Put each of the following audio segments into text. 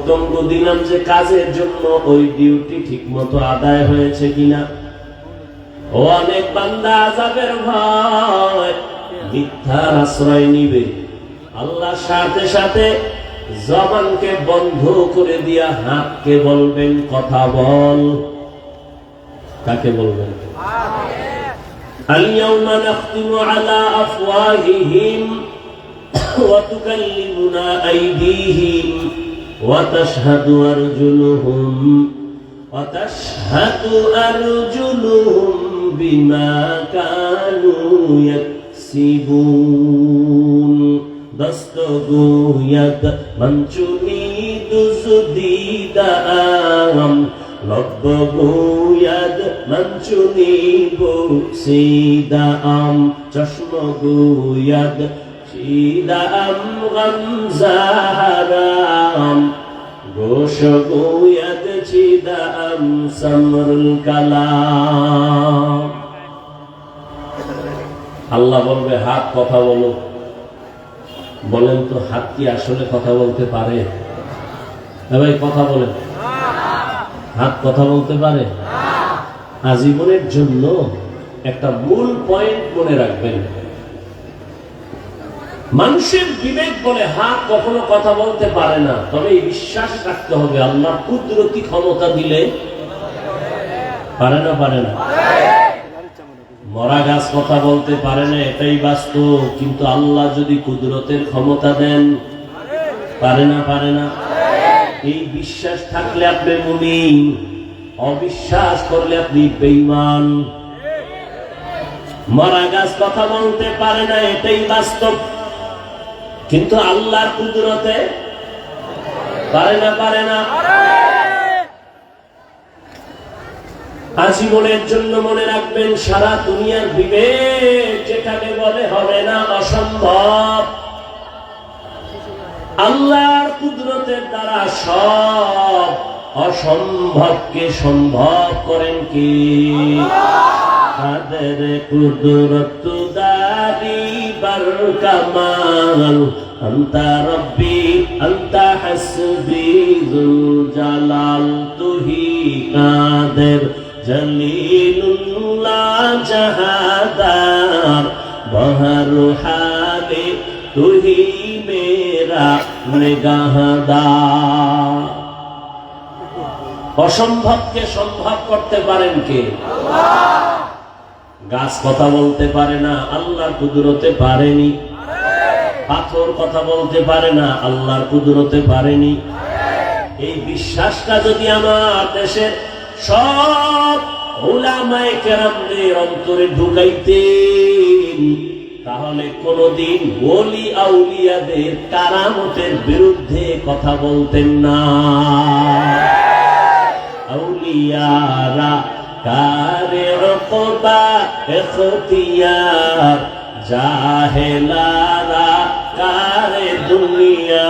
পতঙ্গ দিলাম যে কাজের জন্য, ওই ডিউটি ঠিক মতো আদায় হয়েছে কিনা। অনেক বান্দা আযাবের ভয় মিথ্যার আশ্রয় নিবে, আল্লাহর সাথে সাথে জবানকে বন্ধ করে দিয়া হাতকে বলবেন কথা বল। কাকে বলবেন? আল-ইয়াওমা নাখতিমু আলা আফওয়াহিহিম ওয়া তুকাল্লিমুনা আইদিহিম ওয়া তাশহাদু আরজুলুহুম বিমা কানু ইয়াকসিবুন। দস্তগোয়ত মঞ্চুনি দুজদিদাম লব্বগোয়ত মঞ্চুনি বসিদাম চশমগোয়ত শিদাম গমজাহারাম গোশগোয়ত চিদাম সমরুল কালাম। আল্লাহ বলবে হাত কথা বলো। বলেন তো হাত কি আসলে কথা বলতে পারে? ভাই কথা বলেন, হাত কথা বলতে পারে? আজীবনের জন্য একটা মূল পয়েন্ট মনে রাখবেন, মানুষের বিবেক বলে হাত কখনো কথা বলতে পারে না, তবে এই বিশ্বাস রাখতে হবে আল্লাহর কুদরতি ক্ষমতা দিলে পারে না। পারে না? মরা গাছ কথা বলতে পারে না, এটাই বাস্তব, কিন্তু আল্লাহ যদি কুদরতের ক্ষমতা দেন পারে না? পারে না? এই বিশ্বাস থাকলে আপনি মুমিন, অবিশ্বাস করলে আপনি বেঈমান। মরা গাছ কথা বলতে পারে না, এটাই বাস্তব, কিন্তু আল্লাহর কুদরতে পারে না। পারে না? আজীবনের জন্য মনে রাখবেন, সারা দুনিয়ার বিবেক যেটাকে বলে হবে না, অসম্ভব, আল্লাহর কুদরতের দ্বারা সব অসম্ভবকে সম্ভব করেন কি? কাদের কুদরত দারি বার কামাল আনতা রব্বি আনতা হাসবি যুল জালাল তুহি কাদের জলিলুল্লাহ জাহাদার বহর হালে তুহি মেরা নিগাহদার। অসম্ভবকে সম্ভব করতে পারেন কে? আল্লাহ। গাছ কথা বলতে পারে না, আল্লাহর কুদরতে পারেনি। পাথর কথা বলতে পারে না, আল্লাহর কুদরতে পারেনি। এই বিশ্বাসটা যদি আমার দেশের সব উলামায়ে কেরামদের অন্তরে ঢুকাইতেন, তাহলে কোনদিন ওলি আউলিয়াদের কারামতের বিরুদ্ধে কথা বলতেন না। আউলিয়ারা কারে উকবা ইখতিয়ার, জাহেলারা কারে দুনিয়া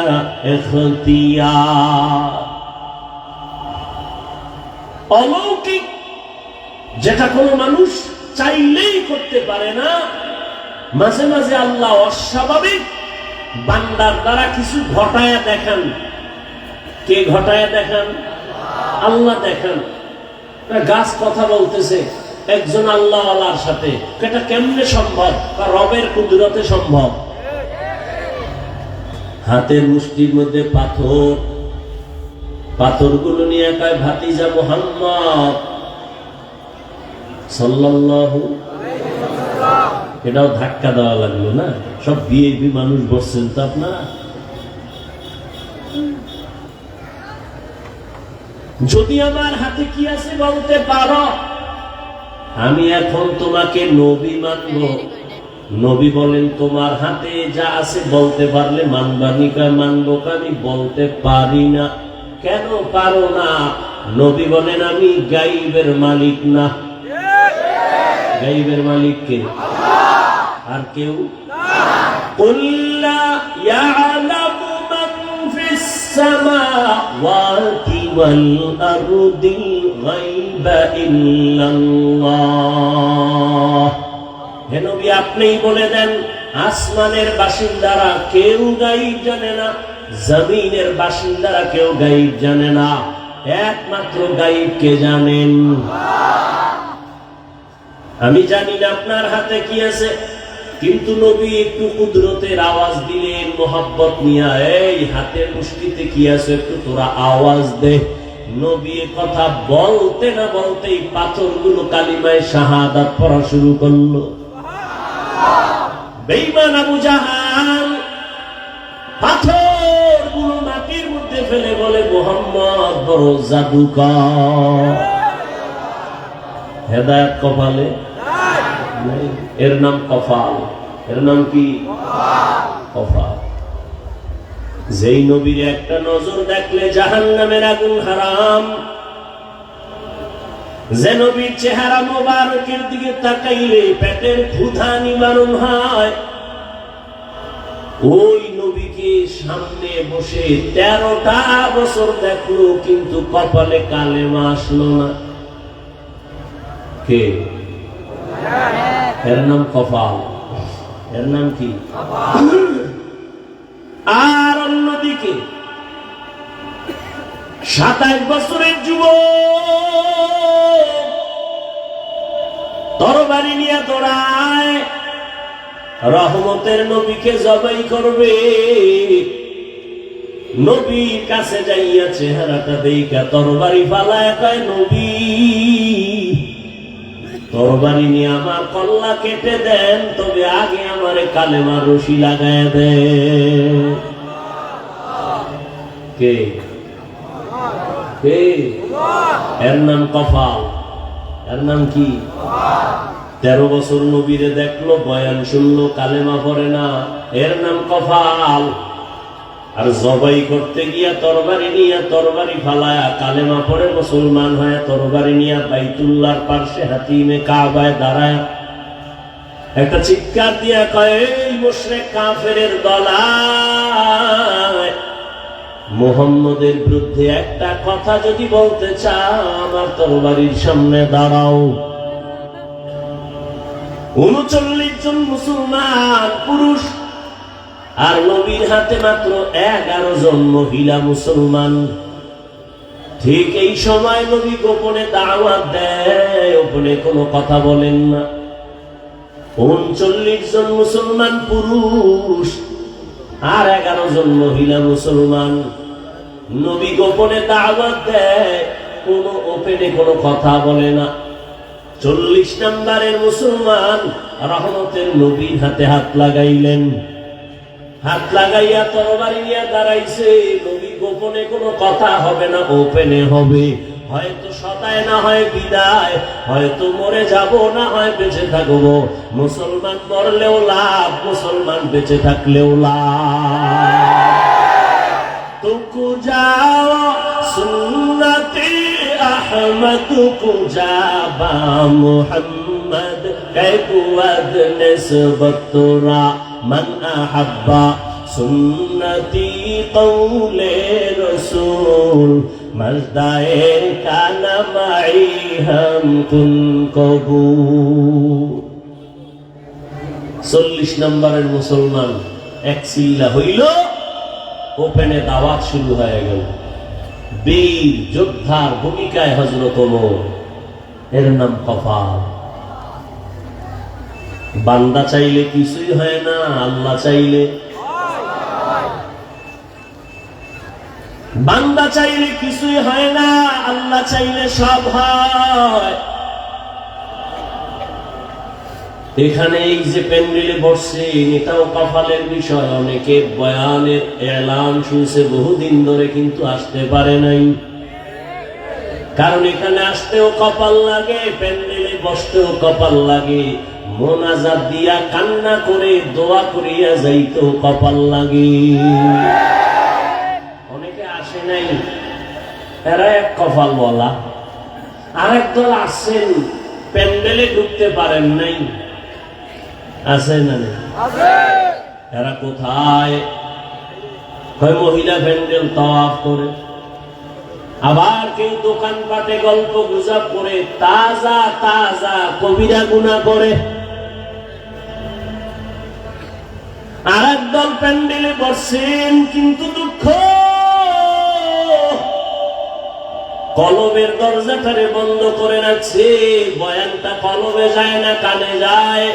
ইখতিয়ার। অলৌকিক যেটা কোনো মানুষ চাইলেই করতে পারে না, মাঝে মাঝে আল্লাহ অস্বাভাবিক বান্দার দ্বারা কিছু ঘটায়া দেখান। কে ঘটায়া দেখান? আল্লাহ দেখান। গাছ কথা বলতেছে একজন আল্লাহওয়ালার সাথে, এটা কেমনে সম্ভব? রবের কুদরতে সম্ভব। হাতের মুষ্টির মধ্যে পাথর, পাথরগুলো নিয়ে কয় ভাতিজা মুহাম্মদ সাল্লাল্লাহু, এটাও ধাক্কা দেওয়া লাগলো না? সব ভিআইপি মানুষ বসছেন তো আপনারা। যদি আমার হাতে কি আছে বলতে পারো, আমি এখন তোমাকে নবী মানব। নবী বলেন তোমার হাতে যা আছে বলতে পারলে মানবানি। মানব, আমি বলতে পারি না। কেন পারো না? নবী বলেন আমি গাইবের মালিক না। গাইবের মালিক কে? আর কেউ? কুল লা ইয়ালামু মান ফিস সামাওয়াতি ওয়াল আরদিল গায়বা ইল্লাল্লাহ। হে নবী, আপনিই বলে দেন আসমানের বাসিন্দারা কেউ গায়ব জানে না, জমিনের বাসিন্দারা কেউ গায়েব জানে না, একমাত্র গায়েব কে জানেন? আমি জানি না আপনার হাতে কি আছে, কিন্তু নবী একটু কুদরতের আওয়াজ দিলেন মোহাব্বত নিয়ে, এই হাতের মুষ্টিতে কি আছে একটু তোরা আওয়াজ দে। নবী কথা বলতে না বলতেই পাথরগুলো কালিমায়ে শাহাদাত পড়া শুরু করলো। বেঈমান আবু জাহাল পাথরগুলো মাটির মধ্যে ফেলে বলে, মুহাম্মদ বড় জাদুকর। হেদায়েত কপালে নাই, এর নাম কপাল। এর নাম কি? কপাল। যেই নবীর একটা নজর দেখলে জাহান্নামের আগুন হারাম, যে নবীর চেহারা মোবারকের দিকে তাকাইলে পেটের ক্ষুধা নিবারণ হয়, ওই নবীকে সামনে বসে 13টা বছর দেখলো, কিন্তু কপালে কালেমা আসলো না। কে? এর নাম কপাল। এর নাম কি? আর অন্যদিকে 27 বছরের যুবক তরবারি নিয়ে দৌড়ায়, রহমতের নবীকে জবাই করবে। নবীর কাছে যাইয়া চেহারাটা দেইখা তরবারি ফালায় কয়, নবী তরবারি নিয়ে আমার কল্লা কেটে দেন, তবে আগে আমারে কালেমার রশি লাগায় দেন। কে? কে? এর নাম কপাল। এর নাম কি? 13 বছর নবীরে দেখলো, বয়ান শুনলো, কালেমা পড়ে না, এর নাম কপাল। আর জবাই করতে গিয়া তরবারি নিয়ে তরবারি ফালায়া কালেমা পড়ে মুসলমান হয়, তরবারি নিয়ে বাইতুল্লাহর পাশে হাতিমে কাবায় দাঁড়ায় একটা চিৎকার দিয়া কয়, এই মুশরিক কাফেরের দলায়, মুহাম্মদের বিরুদ্ধে একটা কথা যদি বলতে চাও আমার তরবারির সামনে দাঁড়াও। 39 জন মুসলমান পুরুষ আর নবীর হাতে মাত্র 11 জন মহিলা মুসলমান। ঠিক এই সময় নবী গোপনে দাওয়াত দেয়, গোপনে কোনো কথা বলেন না। 39 জন মুসলমান পুরুষ আর 11 জন মহিলা মুসলমান। নবী গোপনে দাওয়াত দেয়, কোনো ওপেনে কোনো কথা বলে না। 40 নম্বরের মুসলমান রহমতের নবীর হাতে হাত লাগাইলেন, হাত লাগাইয়া তরবারি নিয়ে দাঁড়াইছে। নবী গোপনে কোনো কথা হবে না, ওপেনে হবে। হয়তো সদায় না হয় বিদায়, হয়তো মরে যাব না হয় বেঁচে থাকবো। মুসলমান মরলেও লাভ, মুসলমান বেঁচে থাকলেও লাভ। তুকু যাও সুন্নতে আহমদ কুজাবা মুহাম্মদ কৈকুয়াদ নিসবত তোরা মান আহাব্বা সুন্নতি কৌলে রসুল মজদায়ে কানা মাই হাম কুন কবুল। 40 নম্বরের মুসলমান এক চিল্লা হইল, ওপেনে দাওয়াত শুরু হয়ে গেল। বীর যোদ্ধার ভূমিকায় হযরত ওমর। এর নাম কপাল। বান্দা চাইলে কিছুই হয় না, আল্লাহ চাইলে। বান্দা চাইলে কিছুই হয় না, আল্লাহ চাইলে সব হয়। এখানে এই যে প্যান্ডেলে বসছে, এটাও কপালের বিষয়। অনেকে বয়ানের এলান শুনছে বহুদিন ধরে, কিন্তু আসতে পারে নাই, কারণ এখানে আসতেও কপাল লাগে, প্যান্ডেলে বসতেও কপাল লাগে, মোনাজাত দিয়া কান্না করে দোয়া করিয়া যাইতেও কপাল লাগে। অনেকে আসে নাই, এরা এক কপাল বলা। আরেক দল আসছেন, প্যান্ডেলে ঢুকতে পারেন নাই, আছে না? এরা কোথায়? মহিলা প্যান্ডেল তাওয়াফ করে, আবার কেউ দোকানপাটে গল্প গুজব করে, তাজা তাজা কবিরা গুনাহ করে। আর একদল প্যান্ডেলে বসছেন, কিন্তু দুঃখ কলবের দরজাটারে বন্ধ করে রাখছে। বয়ানটা কলবে যায় না, কানে যায়।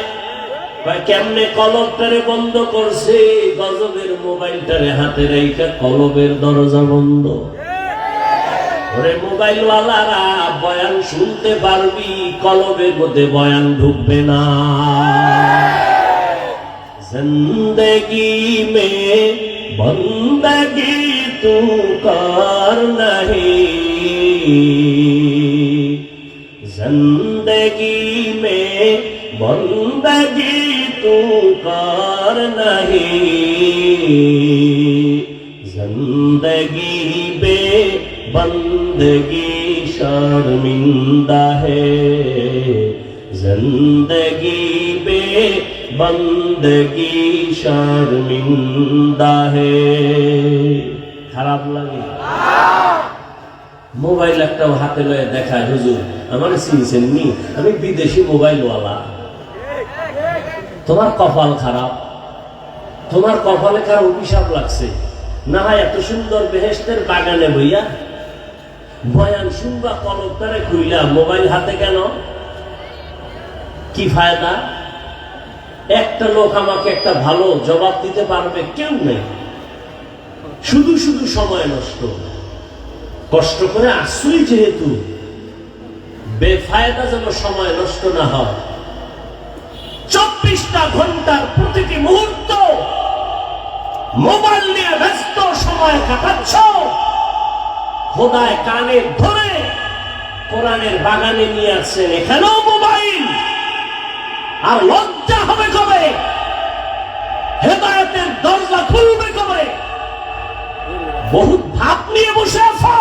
কেমনে কলবটারে বন্ধ করছে? গজবের মোবাইলটারে হাতে রেখে কলবের দরজা বন্ধ। ওরে মোবাইলওয়ালারা, বয়ান শুনতে পারবি, কলবের মধ্যে বয়ান ঢুকবে না। জিন্দগি মে বন্দগি তু কর নাহি, জিন্দগি মে বন্দগি तू कर नहीं, जिंदगी बे बंदगी शर्मिंदा है, जिंदगी बे बंदगी शर्मिंदा है। খারাপ লাগে? মোবাইল একটা হাতে লয়ে দেখায়, হুজুর আমার চিনছেন নি, আমি বিদেশি মোবাইলওয়ালা। তোমার কপাল খারাপ, তোমার কপালে কার অভিশাপ লাগছে। না হয় এত সুন্দর বেহেশতের বাগানে বইয়া বয়ান শুনবা, কলবটারে খুইলা মোবাইল হাতে কেন? কি ফায়দা? একটা লোক আমাকে একটা ভালো জবাব দিতে পারবে? কেউ নেই। শুধু শুধু সময় নষ্ট। কষ্ট করে আসুই যেহেতু, বেফায়দা যেন সময় নষ্ট না হয়। 24টা ঘন্টার প্রতিটি মুহূর্ত মোবাইল নিয়ে ব্যস্ত সময় কাটাচ্ছ। খোদায় কানে ধরে কোরআনের বাগানে নিয়ে আসছেন, এখানেও মোবাইল। আর লজ্জা হবে কবে? হেদায়েতের দরজা খুলবে কবে? বহুত ভাব নিয়ে বসে আছো।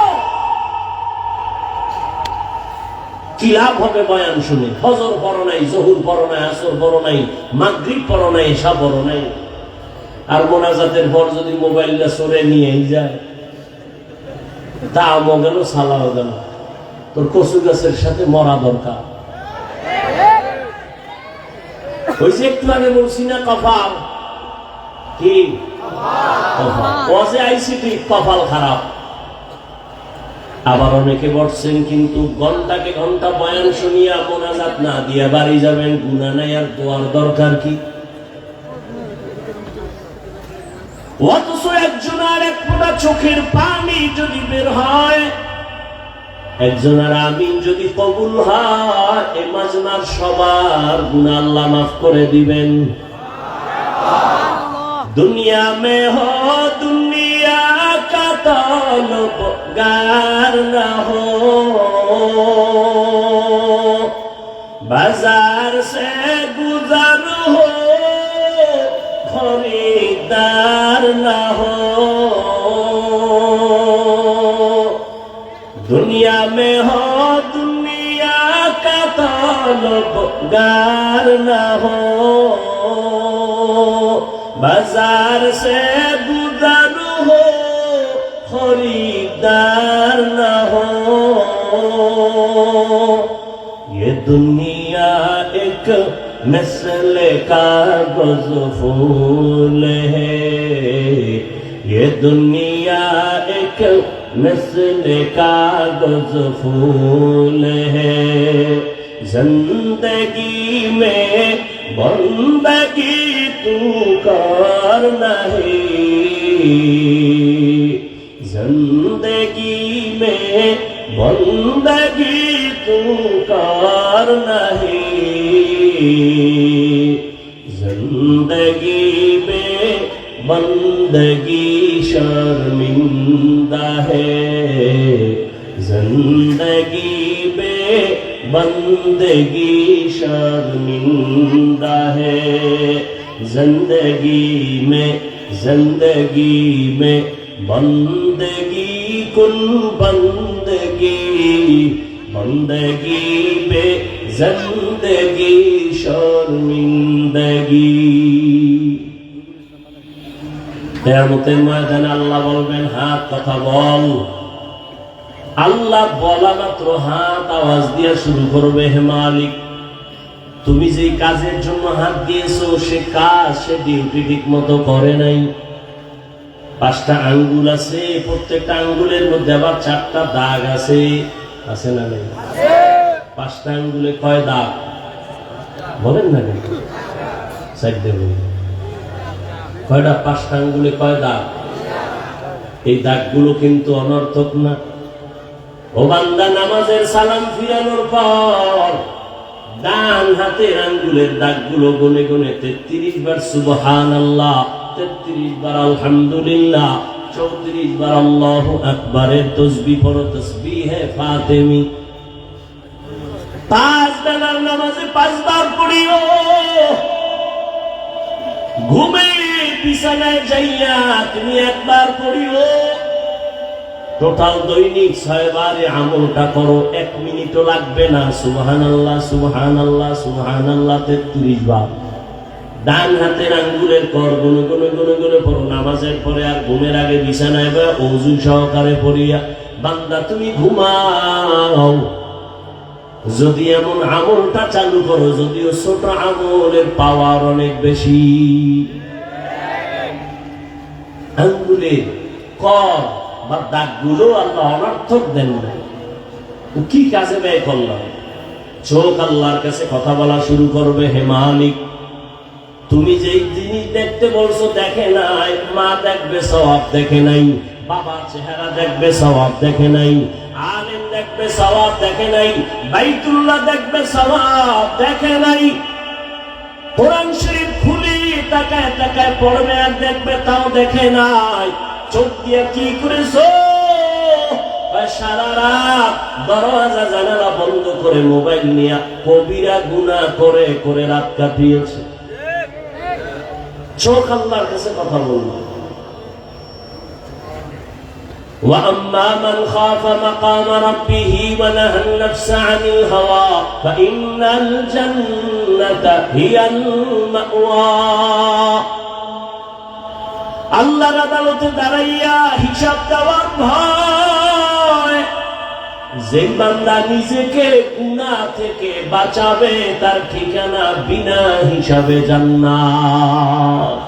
কি লাভ হবে বয়ান শুনে? ফজর পড়ো নাই, জহুর পড়ো নাই, আসর পড়ো নাই, মাগরিব পড়ো নাই, এশা পড়ো নাই। আর মোনাজাতের পর যদি মোবাইলটা সরে নিয়ে যায়, তা আমও গেল, সালাও গেল। তোর কচু গাছের সাথে মরা দরকার। ওই যে একটু আগে বলছি না, কপাল কি আইসিটি কপাল খারাপ। আবার অনেকে বসছেন, কিন্তু ঘন্টাকে ঘন্টা বয়ান শুনিয়া মোনাজাত না দিয়া বাড়ি যাবেন, গুনাহ নাই, আর দোয়ার দরকার কি? অথচ একজনের এক ফোঁটা চোখের পানি যদি বের হয়, একজনের আমিন যদি কবুল হয়, এ মাজমার সবার গুনাহ আল্লাহ মাফ করে দিবেন। दुनिया में हो दुनिया का तलबगार न हो, बाजार से गुजर हो खरीदार न हो। दुनिया में हो दुनिया का तलबगार न हो, बाजार से गुजर हो खरीदार न हो। ये दुनिया एक नस्ल का कागज फूल है, ये दुनिया एक नस्ल का कागज फूल है। जिंदगी में बंदगी तू कर नहीं, जिंदगी में बंदगी तू कर नहीं, जिंदगी में बंदगी शर्मिंदा है, जिंदगी में बंदगी शर्मिंदा है। जिंदगी में बंदगी कुल बंदगी, बंदगी पे जिंदगी शर्मिंदगी। কিয়ামতের ময়দানে আল্লাহ বলবেন, হাত কথা বল। আল্লাহ বলা মাত্র হাত আওয়াজ দিয়ে শুরু করবে, হে মালিক তুমি যেই কাজের জন্য হাত দিয়েছো সে কাজ সে ডিউটি ঠিক মতো করে নাই। 5টা আঙ্গুল আছে, প্রত্যেকটা আঙ্গুলের মধ্যে আবার 4টা দাগ আছে, আছে না নেই? 5টা আঙ্গুলে কয় দাগ বলেন না কেন? কয়টা? 5টা আঙ্গুলে কয় দাগ? এই দাগগুলো কিন্তু অনর্থক না। ও বান্দা, নামাজের সালাম ফিরানোর পর ডান হাতের আঙ্গুলের দাগগুলো গুনে গুনে 33 বার সুবহানাল্লাহ, 33 বার আলহামদুলিল্লাহ, 34 বার আল্লাহু আকবারের তাসবিহ পড়ো, তাসবিহে ফাতেমি। 5 বেলার নামাজে 5 বার পড়িও। ঘুমে বিছানায় যাইয়া তুমি 1 বার পড়িও। টোটাল দৈনিক 6 বারে আমলটা করো, 1 মিনিটও লাগবে না। সুবহানাল্লাহ সুবহানাল্লাহ সুবহানাল্লাহ 33 বার। ডান হাতের আঙ্গুলের কর গুনে গুনে গুনে গুনে পড়ো। নামাজের পরে আর ঘুমের আগে বিছানায় বা ওযু সহকারে পড়িয়া বান্দা তুমি ঘুমাও। যদি এমন আমলটা চালু করো, যদিও ছোট আমলের পাওয়ার অনেক বেশি। আঙ্গুলের কর বা দাগগুলো আল্লাহ অনর্থক দেন না। কি কাজে ব্যয় করলাম? চোখ আল্লাহর কাছে কথা বলা শুরু করবে, হে মালিক, তুমি যেই জিনিস দেখতে বলছো দেখে নাই। মা দেখবে, সওয়াব দেখে নাই। বাবার চেহারা দেখবে, সওয়াব দেখে নাই। আলেম দেখবে, সওয়াব দেখে নাই। বাইতুল্লাহ দেখবে, সওয়াব দেখে নাই। কোরআন শরীফ খুলি তাকায় তাকায় পড়বে আর দেখবে, তাও দেখে নাই। চোখ দিয়ে কি করেছো? সারা রাত দরজা জানালা বন্ধ করে মোবাইল নিয়ে কবিরা গুনাহ করে করে রাত কাটিয়েছে। চোখ আল্লাহর কাছে কথা বলল। وَأَمَّا مَنْ خَافَ مَقَامَ رَبِّهِ وَنَهَى النَّفْسَ عَنِ الْهَوَى فَإِنَّ الْجَنَّةَ هِيَ الْمَأْوَى। আল্লাহর আদালতে দাঁড়াইয়া হিসাব দেওয়ার ভয়, যে বান্দা নিজেকে গুনাহ থেকে বাঁচাবে তার ঠিকানা বিনা হিসাবে জান্নাত।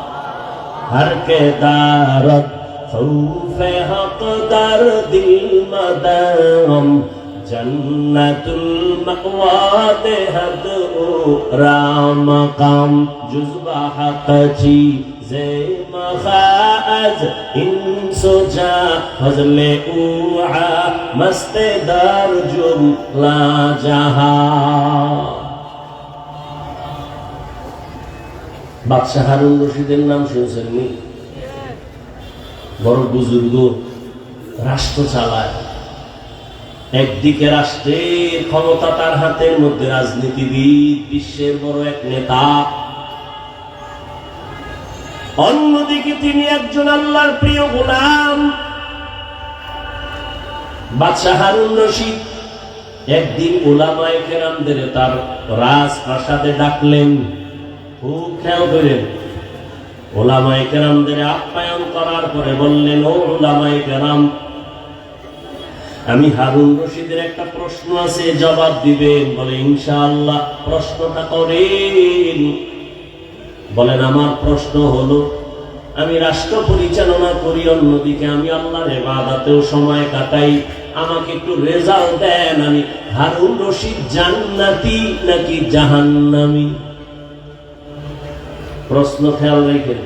হর কে দারত খৌফে হক দার দিল মদম জন্নতুল মাওয়া দেহদ ও রাম কাম জুজবা হক চি জে মখাজ ইনসুজা ফজলে উআ মস্তে দার জুমলা জাহা। বাদশাহ হারুন রশিদের নাম শুনছেন নি? বড় বুজুর্গ, রাষ্ট্র চালায়। একদিকে রাষ্ট্রের ক্ষমতা তার হাতের মধ্যে, রাজনীতিবিদ, বিশ্বের বড় এক নেতা। অন্যদিকে তিনি একজন আল্লাহর প্রিয় গোলাম। বাদশাহ হারুন রশিদ একদিন উলামায়ে কেরামদের তার রাজপ্রাসাদে ডাকলেন। খুব খেয়াল করেন, উলামায়ে কেরামদের আপ্যায়ন করার পরে বললেন, ও উলামায়ে কেরাম, আমি হারুন রশিদের একটা প্রশ্ন আছে, জবাব দিবেন? বলে, ইনশাআল্লাহ। প্রশ্নটা করেন। বলেন, আমার প্রশ্ন হলো, আমি রাষ্ট্র পরিচালনা করি, অন্যদিকে আমি আল্লাহর ইবাদতেও সময় কাটাই। আমাকে একটু রেজাল্ট দেন, আমি হারুন রশিদ জান্নাতি নাকি জাহান্নামী? প্রশ্ন খেয়াল রেখে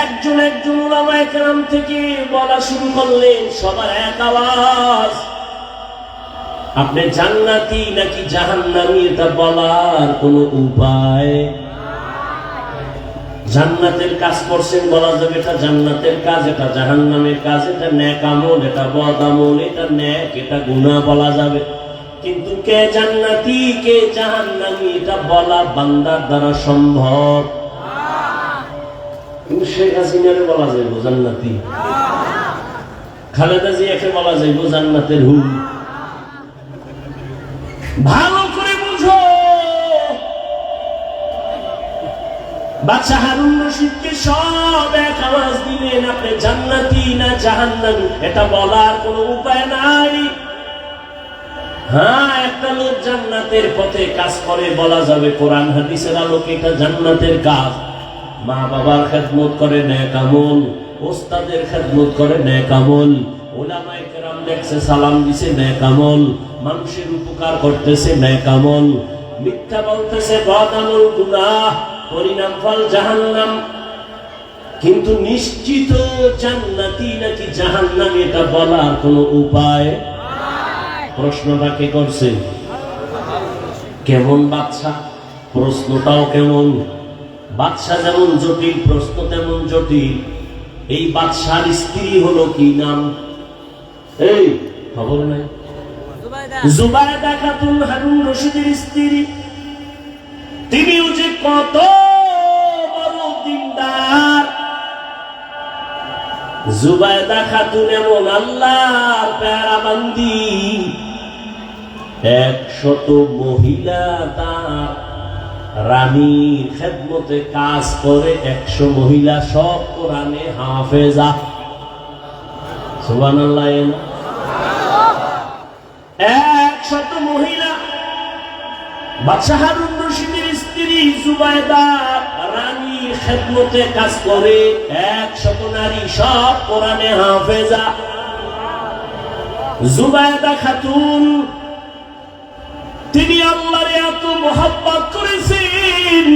একজন একজন উলামায়ে কেরাম থেকে বলা শুরু করলেন, সবার এক আওয়াজ, আপনি জান্নাতি নাকি জাহান্নামী এটা বলার কোনো উপায়? জান্নাতের কাজ করছেন বলা যাবে এটা জান্নাতের কাজ, এটা জাহান্নামের কাজ, এটা নেক আমল, এটা বদ আমল, এটা নেক, এটা গুনাহ বলা যাবে। কিন্তু কে জান্নাতি কে জাহান্নামী এটা বলা বান্দার দ্বারা সম্ভব। কিন্তু শেখ হাসিনারে বলা যাইব জান্নাতি, খালেদা জিয়াকে বলা যাইব জান্নাতের হুর। ভালো করে বুঝো, বাদশাহ হারুন রশিদকে সব এক আওয়াজ দিলেন, আপনি জান্নাতি না জাহান্নামী এটা বলার কোনো উপায় নাই। হ্যাঁ, একটা লোক জান্নাতের পথে কাজ করে বলা যাবে কোরআন হাদিসের আলোকে এটা জান্নাতের কাজ। মা বাবার খেদমত করে নেক আমল, ওস্তাদের খেদমত করে নেক আমল, উলামায়ে কেরাম দেখছে সালাম দিছে নেক আমল, মানুষের উপকার করতেছে নেক আমল, মিথ্যা বলতেছে বদ আমল গুনাহ, পরিণাম ফল জাহান্নাম। কিন্তু নিশ্চিত জান্নাতি নাকি জাহান্নামী এটা বলার কোনো উপায়? প্রশ্নটা কে করছে? কেমন বাদশা? প্রশ্নটাও কেমন। বাদশা যেমন জটিল, প্রশ্ন তেমন জটিল। এই বাদশার স্ত্রী হলো কি নাম? এই খবর নাই? জুবায়দা খাতুন হারুন রশিদের স্ত্রী। তিনিও যে কত বড় দিনদার। জুবায়দা খাতুন এমন আল্লাহর প্যারা বান্দি, 100 মহিলা তার রানীর খেদমতে কাজ করে। 100 মহিলা সব কোরআনে হাফেজা। সুবহানাল্লাহ। 100 মহিলা। বাদশা হারুন রশিদের স্ত্রী জুবায়দা রানী খেদমতে কাজ করে। 100 নারী সব কোরআনে হাফেজা। জুবায়দা খাতুন তিনি আল্লাহর এত মোহাব্বত করেছেন,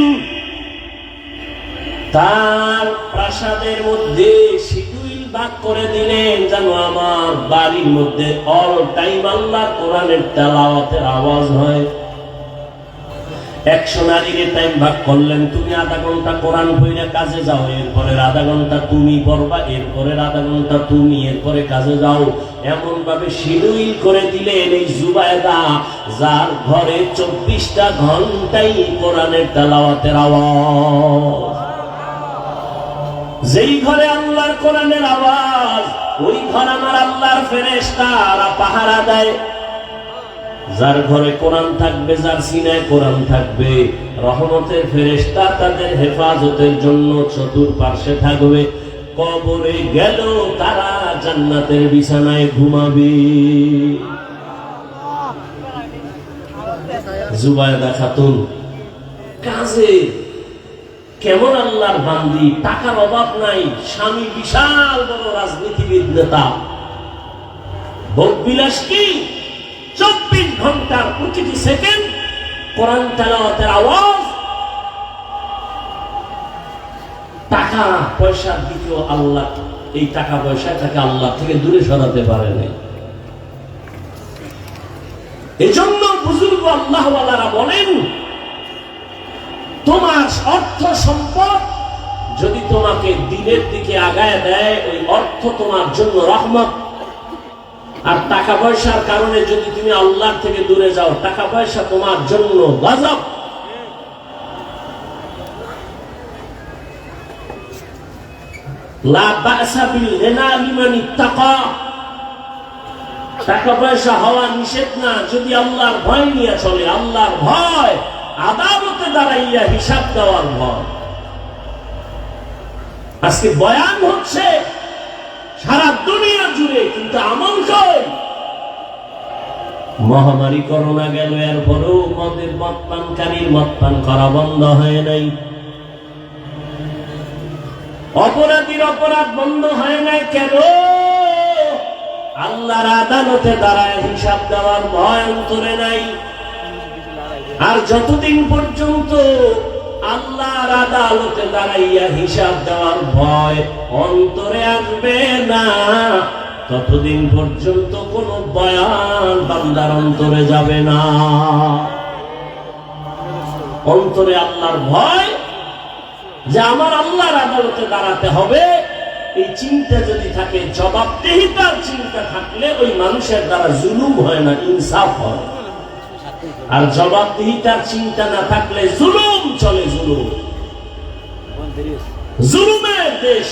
তার প্রাসাদের মধ্যে শিডিউল ভাগ করে দিলেন যেন আমার বাড়ির মধ্যে অল টাইম আল্লাহর কোরআনের তেলাওয়াতের আওয়াজ হয়। 100 নারীর টাইম ভাগ করলেন, তুমি আধা ঘন্টা কোরআন পড়ে কাজে যাও, এরপরে আধা ঘন্টা তুমি পড়বা, এরপরে আধা ঘন্টা তুমি, এরপরে কাজে যাও। এমন ভাবে শিডিউল করে দিলেন এই জুবায়দা, যার ঘরে 24টা ঘন্টাই কোরআনের তেলাওয়াতের আওয়াজ। যেই ঘরে আল্লাহর কোরআনের আওয়াজ, ওই ঘর আমার আল্লাহর ফেরেশতারা পাহারা দেয়। যার ঘরে কোরআন থাকবে, যার সিনায় কোরআন থাকবে, রহমতের ফেরেশতা তাদের হেফাজতের জন্য চতুর্পার্শ্বে থাকবে। কবরে গেল তারা জান্নাতের বিছানায় ঘুমাবে। জুবায়দা খাতুন কাজে কেমন আল্লাহর বান্দি, টাকার অভাব নাই, স্বামী বিশাল বড় রাজনীতিবিদ নেতা, ভোগ বিলাস কি 24 ঘন্টার প্রতিটি সেকেন্ড কোরআন তেলাওয়াতের আওয়াজ। টাকা পয়সার দিকেও আল্লাহ, এই টাকা পয়সা তাকে আল্লাহ থেকে দূরে সরাতে পারে নাই। এজন্য বুজুর্গ আল্লাহওয়ালারা বলেন, তোমার অর্থ সম্পদ যদি তোমাকে দিনের দিকে আগায় দেয়, ওই অর্থ তোমার জন্য রহমত। আর টাকা পয়সার কারণে যদি তুমি আল্লাহ থেকে দূরে যাও, টাকা পয়সা তোমার জন্য গজব। লা বাসা বিল গিনা লিমান ইত্তাকা। টাকা পয়সা হওয়া নিষেধ না যদি আল্লাহর ভয় নিয়ে চলে। আল্লাহর ভয় আদালতে দাঁড়াইয়া হিসাব দেওয়ার ভয়। আজকে বয়ান হচ্ছে সারা দুনিয়া জুড়ে, কিন্তু আমল কই? মহামারী করোনা গেল, এরপরেও মদের মদ পানকারীর মদ পান করা বন্ধ হয় নাই। অপরাধীর অপরাধ বন্ধ হয় নাই কেন? আল্লাহর আদালতে দাঁড়ায় হিসাব দেওয়ার ভয় অন্তরে নাই। আর যতদিন পর্যন্ত আল্লাহর আদালতে দাঁড়াইয়া হিসাব দেওয়ার ভয় অন্তরে আসবে না, ততদিন পর্যন্ত কোন বয়ান বান্দার অন্তরে যাবে না। অন্তরে আল্লাহর ভয়, যে আমার আল্লাহর আদালতে দাঁড়াতে হবে, এই চিন্তা যদি থাকে, জবাবদিহিতার চিন্তা থাকলে ওই মানুষের দ্বারা জুলুম হয় না, ইনসাফ হয়। আর জবাবদিহিতার চিন্তা না থাকলে জুলুম চলে। জুলুম, জুলুমের দেশ।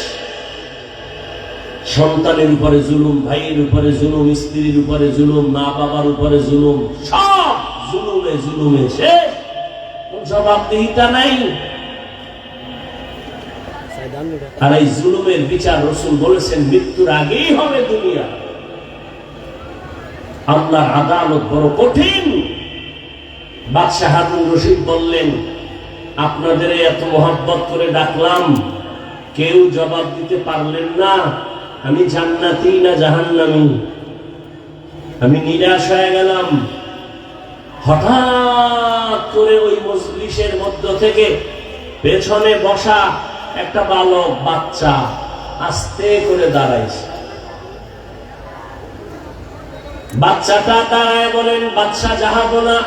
সন্তানের উপরে জুলুম, ভাইয়ের উপরে জুলুম, স্ত্রীর উপরে জুলুম, মা বাবার উপরে জুলুম, সব জুলুমে জুলুমে শেষ। জবাবদিহিতা নাই। আর এই জুলুমের বিচার রাসূল বলেছেন মৃত্যুর আগেই হবে দুনিয়া। আল্লাহর আদালত বড় কঠিন। বাদশাহ হারুন রশিদ বললেন, আপনাদের এত মহব্বত করে ডাকলাম, কেউ জবাব দিতে পারলেন না আমি জান্নাতি না জাহান্নামী। আমি নিরাশ হয়ে গেলাম। হঠাৎ করে ওই মজলিসের মধ্য থেকে পেছনে বসা একটা বালক বাচ্চা আস্তে করে দাঁড়াইছে। বাচ্চাটা দাঁড়ায় বলেন, বাদশা জাহাপনা,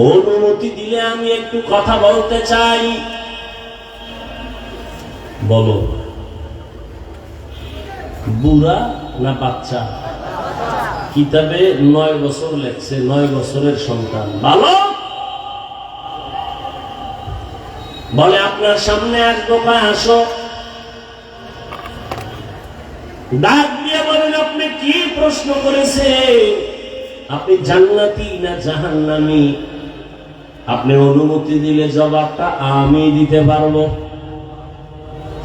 অনুমতি দিলে আমি একটু কথা বলতে চাই। বলো। বুড়া না বাচ্চা? কিতাবে 9 বছর লেখছে, 9 বছরের সন্তান বালক। বলে, আপনার সামনে আসবো, কয় আসো। ডাক দিয়ে বলেন, আপনি কি প্রশ্ন করেছে? আপনি জান্নাতি না জাহান্নামী? আপনি অনুমতি দিলে জবাবটা আমি দিতে পারবো।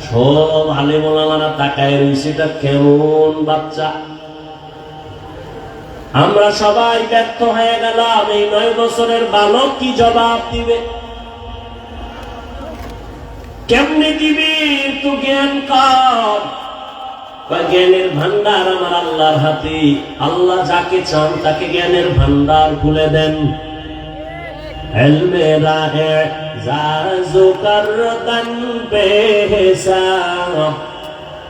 সব আলেম ওলামারা তাকায় রয়েছে, এটা কেমন বাচ্চা। আমরা সবাই ব্যর্থ হয়ে গেলাম। এই 9 বছরের বালক কি জবাব দিবে? কেমনে দিবি? তো জ্ঞান কর। জ্ঞানের ভান্ডার আমার আল্লাহর হাতে। আল্লাহ যাকে চান তাকে জ্ঞানের ভান্ডার খুলে দেন। ইলমে রাহে জাজু করদান বেহিসাব,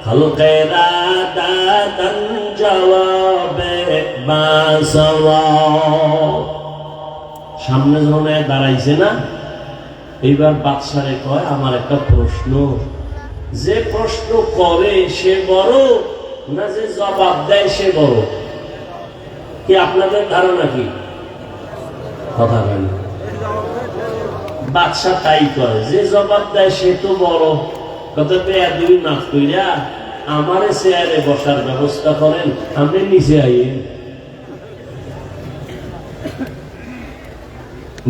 খলকে রাদাতান জওয়াবে বাসওয়াব। সামনে যখন দাঁড়াইছে না, এইবার বাদশারে কয়, আমার একটা প্রশ্ন। যে প্রশ্ন করে সে বড় না যে জবাব দেয় সে বড়? কি আপনাদের ধারণা কি? কথা বলেন। বাদশা তাই কয়, যে জবাব দেয় সে তো বড়। কত বেয়াদবি মাফ কইরা আমারে চেয়ারে বসার ব্যবস্থা করেন, আমি নিচে আইয়েন।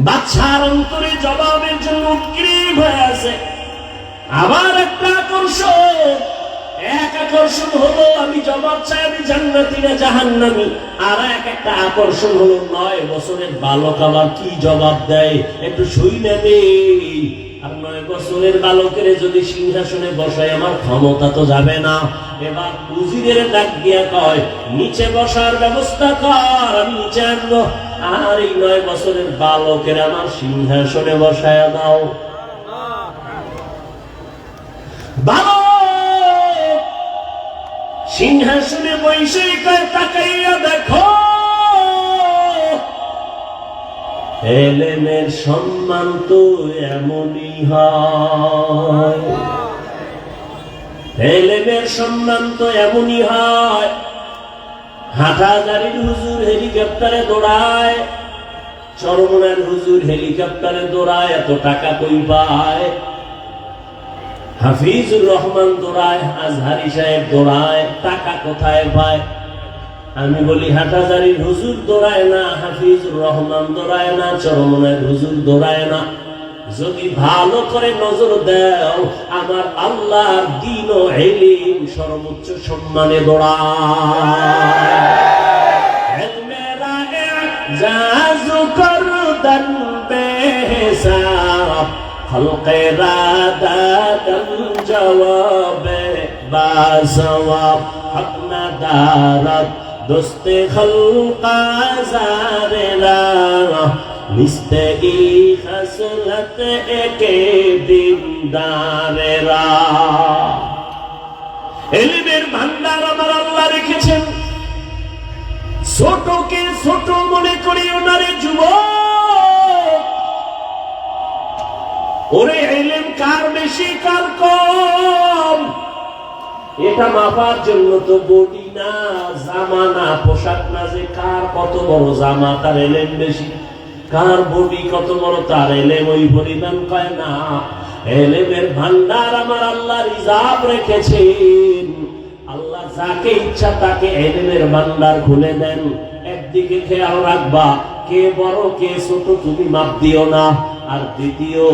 বাদশার অন্তরে জবাবের জন্য উৎগ্রীব হয়ে আছে। আবার একটা আকর্ষণ, এক আকর্ষণ হলো আমি জবাব চাই আমি জান্নাতি না জাহান্নামী, আর একটা আকর্ষণ হলো 9 বছরের বালক আবার কি জবাব দেয় একটু শুইনা নেই। আর 9 বছরের বালকের যদি সিংহাসনে বসায় আমার ক্ষমতা তো যাবে না। এবার উজিরের ডাক দিয়া কয়, নিচে বসার ব্যবস্থা কর, আমি নিচে আনবো। আর এই 9 বছরের বালকের আমার সিংহাসনে বসায় দাও। বালক সিংহাসনে বসে কয়, তাকাইয়া দেখো, এলেমের সম্মান তো এমনই হয়। এলেমের সম্মান তো এমনই হয়। হাটহাজারীর হুজুর হেলিকপ্টারে দৌড়ায়, চরমনার হুজুর হেলিকপ্টারে দৌড়ায়, এত টাকা কই পায়? হাফিজুর রহমান দৌড়ায়, আজহারি সাহেব দৌড়ায়, টাকা কোথায় পায়? আমি বলি, হাটহাজারীর হুজুর দৌড়ায় না, হাফিজুর রহমান দৌড়ায় না, চরমনার হুজুর দৌড়ায় না। যদি ভালো করে নজর দাও, আমার আল্লাহর দ্বীন ও ইলম সর্বোচ্চ সম্মানে দৌড়ায়। ইলমে রাহে জাজু করদান বেহিসাব, খলকে রাদাতান জওয়াবে বাসওয়াব। হক না দারত দোস্তে খলকা জারেরা, নিস্তে ই খসলত একে দিনদারেরা। ইলমের ভান্ডার আমার আল্লাহ রেখেছেন। ছোটকে ছোট মনে করিও না রে যুবক। ওরে ইলম কার বেশি কার কম, এটা মাপার জন্য তো বডি না, জামা না, পোশাক না, যে কার কত বড় জামা তার ইলম বেশি, কার বডি কত বড় তার ইলম ওই পরিমাণ কয় না। ইলমের ভান্ডার আমার আল্লাহ রিজার্ভ রেখেছেন। আল্লাহ যাকে ইচ্ছা তাকে ইলমের ভান্ডার খুলে দেন। একদিকে খেয়াল রাখবা, কে বড় কে ছোট তুমি মাপ দিও না। আর দ্বিতীয়,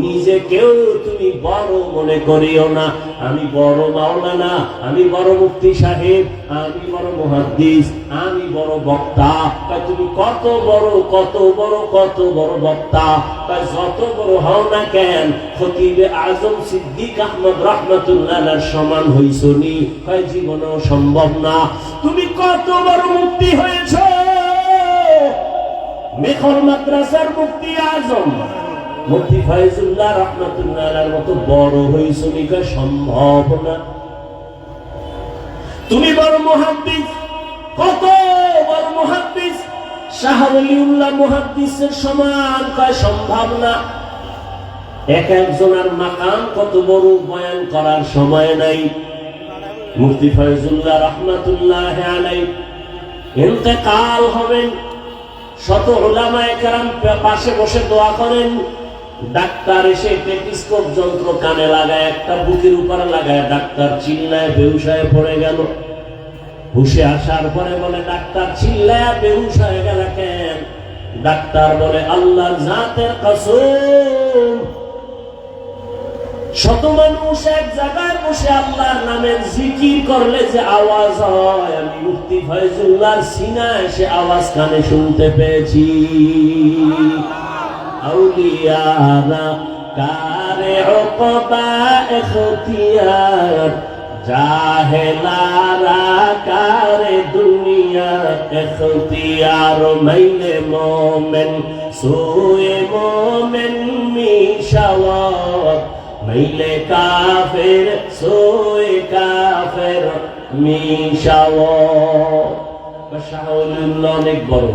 নিজেকেও তুমি বড় মনে করিও না। আমি বড় মাওলানা, আমি বড় মুফতি সাহেব, আমি বড় মুহাদ্দিস, আমি বড় বক্তা। তুমি কত বড় কত বড় কত বড় বক্তা, যত বড় হও না কেন, খতিবে আজম সিদ্দিক আহমদ রাহমাতুল্লাহ আলাইহির সমান হইছো নি? জীবনেও সম্ভব না। তুমি কত বড় মুফতি হয়েছো, মেখর মাদ্রাসার মুফতি আজম মুফতি ফয়জুল্লাহ রাহমাতুল্লাহ আলাইহির মতো বড় হইছো নি? সম্ভব না। তুমি বড় মুহাদ্দিস, কত বড় মুহাদ্দিস, শাহ ওলিউল্লাহ মুহাদ্দিসের সমান, সম্ভব না। এক একজনের মাকাম কত বড়, বয়ান করার সময় নাই। মুফতি ফয়জুল্লাহ রাহমাতুল্লাহ আলাইহি ইন্তেকাল হবেন, শত উলামায়ে কেরাম পাশে বসে দোয়া করেন। ডাক্তার এসে টেলিস্কোপ যন্ত্র কানে লাগায়, একটা বুকের উপরে লাগায়, ডাক্তার চিল্লায় বেহুশ হয়ে পড়ে গেল। হুশে আসার পরে বলে, ডাক্তার চিল্লায় বেহুশ হয়ে গেল কেন? ডাক্তার বলে, আল্লাহর জাতের কসম, শত মানুষ এক জায়গায় বসে আল্লাহর নামের জিকির করলে যে আওয়াজ হয়, আমি মুফতি ফয়জুল্লাহর সিনায় সে আওয়াজ কানে শুনতে পেয়েছি। আউলিয়ারা কারে উকবা ইখতিয়ার, জাহেলারা কারে দুনিয়া ইখতিয়ার। মাইলে মোমেন সোয়ে মোমেন মিশাওয়াত, মাইলে কাফের সোয়ে কাফের মিশাওয়াত। শাহওয়ালিউল্লাহ অনেক বড়,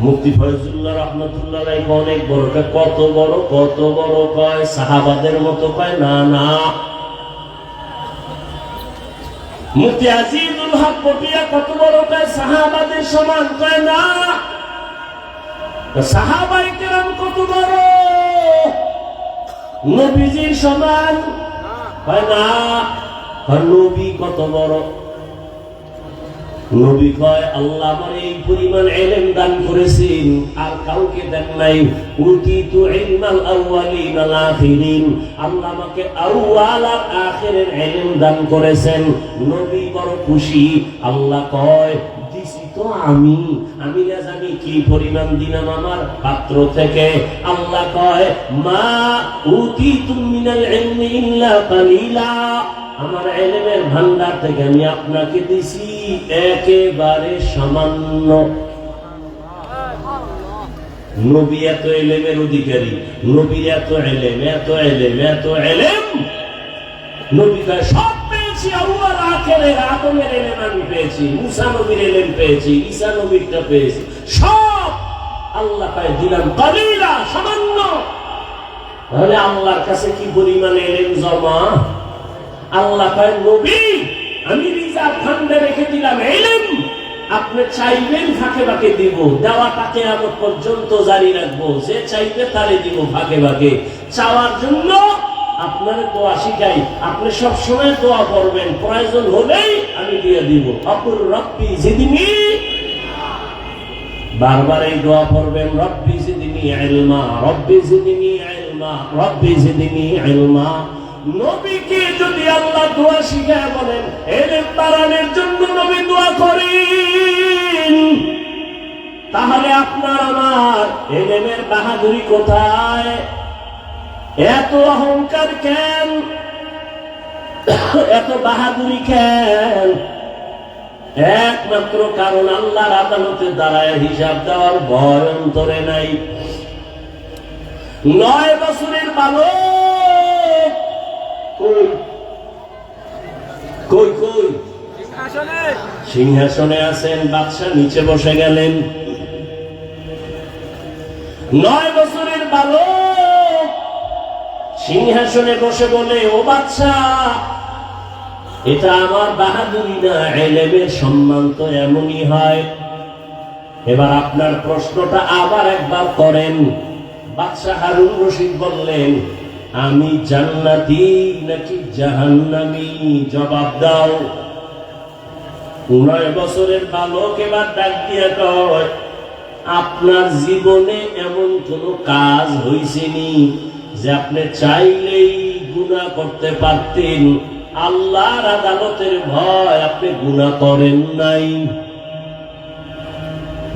মুফতি ফয়জুল্লাহ রাহমাতুল্লাহ আলাইহি অনেক বড়। কত বড় কত বড় কয়? সাহাবাদের মতো কয় না, না। মুফতি আজিজুল হক পটিয়া কত বড় কয়? সাহাবাদের সমান কয় না। সাহাবায়ে কেরাম কত বড়? নবীজির সমান কয় না। নবী কত বড়? নবী কয়, আল্লাহ আমার এই পরিমাণ ইলম দান করেছেন, আর কাউকে দেন নাই। উতিতু ইলমাল আউয়ালিন ওয়াল আখিরিন, আল্লাহ আমাকে আউয়াল আর আখিরের ইলম দান করেছেন। নবী বড় খুশি। আল্লাহ কয়, দিছি তো আমি না জানি কি পরিমাণ দিলাম আমার পাত্র থেকে। আল্লাহ কয়, মা উতিতু মিনাল ইলমি ইল্লা কালিলা, আমার ইলমের ভান্ডার থেকে আমি আপনাকে দিছি একেবারে সামান্য। নবী এত ইলমের অধিকারী, নবীর এত ইলম এত ইলম এত ইলম। নবী কয়, সব পেয়েছি, আউয়াল আখিরের আদমের ইলম আমি পেয়েছি, মুসা নবীর ইলম পেয়েছি, ঈসা নবীরটা পেয়েছি, সব আল্লাহ কয় দিলাম কালিলা, সামান্য। তাহলে আল্লাহর কাছে কি পরিমাণ ইলম জমা? আল্লাহ কয়, নবী আমি রিজার্ভ ফান্ডে রেখে দিলাম ইলম, আপনি চাইবেন ফাঁকে ফাঁকে দিব, দেওয়াটা কিয়ামত পর্যন্ত জারি রাখবো, যে চাইবে তারে দিব ফাঁকে ফাঁকে। চাওয়ার জন্য আপনার দোয়া শিখাই, আপনি সব সময় দোয়া করবেন, প্রয়োজন হলেই আমি দিয়ে দিব। আকুর রব্বি জিদনি, বারবার এই দোয়া করবেন, রব্বি জিদনি ইলমা, রব্বি জিদনি ইলমা, রব্বি জিদনি ইলমা। নবীকে যদি আল্লাহ দোয়া শিখায় বলেন, ইলম বাড়ানোর জন্য নবী দোয়া করেন, তাহলে আপনার আমার ইলমের বাহাদুরি কোথায়? এত অহংকার কেন? এত বাহাদুরি কেন? একমাত্র কারণ আল্লাহর আদালতে দাঁড়ায় হিসাব দেওয়ার ভয় অন্তরে নাই। 9 বছরের বালক কই কই? সিংহাসনে আছেন, বাদশা নিচে বসে গেলেন। 9 বছরের বালক সিংহাসনে বসে বলে, ও বাদশা, এটা আমার বাহাদুরি না, ইলমের সম্মান তো এমনই হয়। এবার আপনার প্রশ্নটা আবার একবার করেন। বাদশা হারুন রশিদ বললেন, আমি জান্নাতি নাকি জাহান্নামী? জবাব দাও। 9 বছরের বালক এবার ডাক দিয়ে কয়, আপনার জীবনে এমন কোন কাজ হয়েছেনি যে আপনি চাইলেই গুনাহ করতে পারতেন, আল্লাহর আদালতের ভয় আপনি গুনাহ করেন নাই?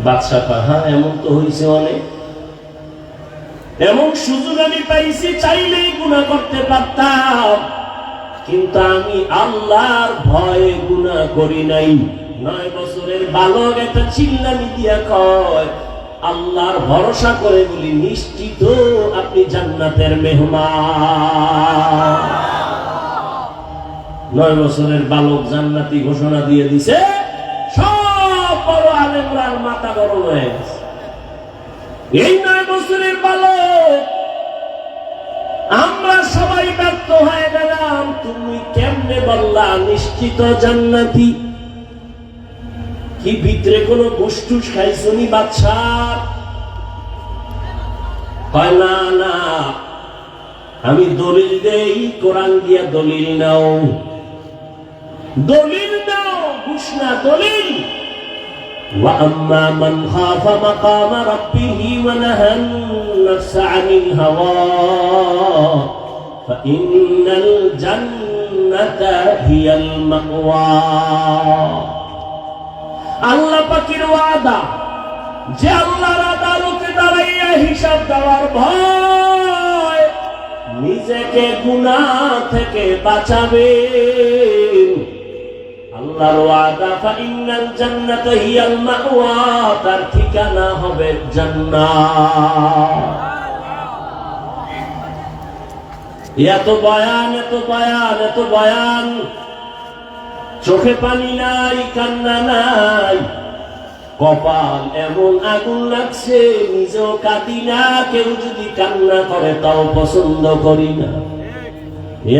বাদশা কয়, হ্যাঁ এমন তো হয়েছে অনেক, এমন সুযোগ আমি পাইছি, চাইলেই গুনাহ করতে পারতাম, কিন্তু আমি আল্লাহর ভয়ে গুনাহ করি নাই। 9 বছরের বালক একটা চিল্লানি দিয়া কয়, আল্লাহর ভরসা করে বলি নিশ্চিত আপনি জান্নাতের মেহমান। 9 বছরের বালক জান্নাতি ঘোষণা দিয়ে দিছে, সব বড় আলেমরার মাথা গরম হয়ে গেছে। এই 9 বছরের বালক, আমরা সবাই ব্যর্থ হয়ে গেলাম, তুমি কেমনে বললা নিশ্চিত জান্নাতি? কি ভিতরে কোন গুসটুস খাইছনি বাদশা? কয় না না, আমি দলিল দেই, কোরআন দিয়া দলিল নাও, দলিল নাও, ঘুষ না দলিল। وَأَمَّا مَنْ خَافَ مَقَامَ رَبِّهِ وَنَهَى النَّفْسَ عَنِ الْهَوَى فَإِنَّ الْجَنَّةَ هِيَ الْمَأْوَى। আল্লাহ পাকের ওয়াদা যে আল্লাহর আদালতে দাঁড়াইয়া হিসাব দেওয়ার ভয় নিজেকে গুনাহ থেকে বাঁচাবেন, আল্লাহর ওয়াদা ফাইনাল জান্নাত হিয়াল মাওয়া, তার ঠিকানা হবে জান্নাত। এত বয়ান, এত বয়ান, এত বয়ান, চোখে পানি নাই, কান্না নাই, কপাল এমন আগুন লাগছে, নিজেও কাঁদি না, কেউ যদি কান্না করে তাও পছন্দ করি না।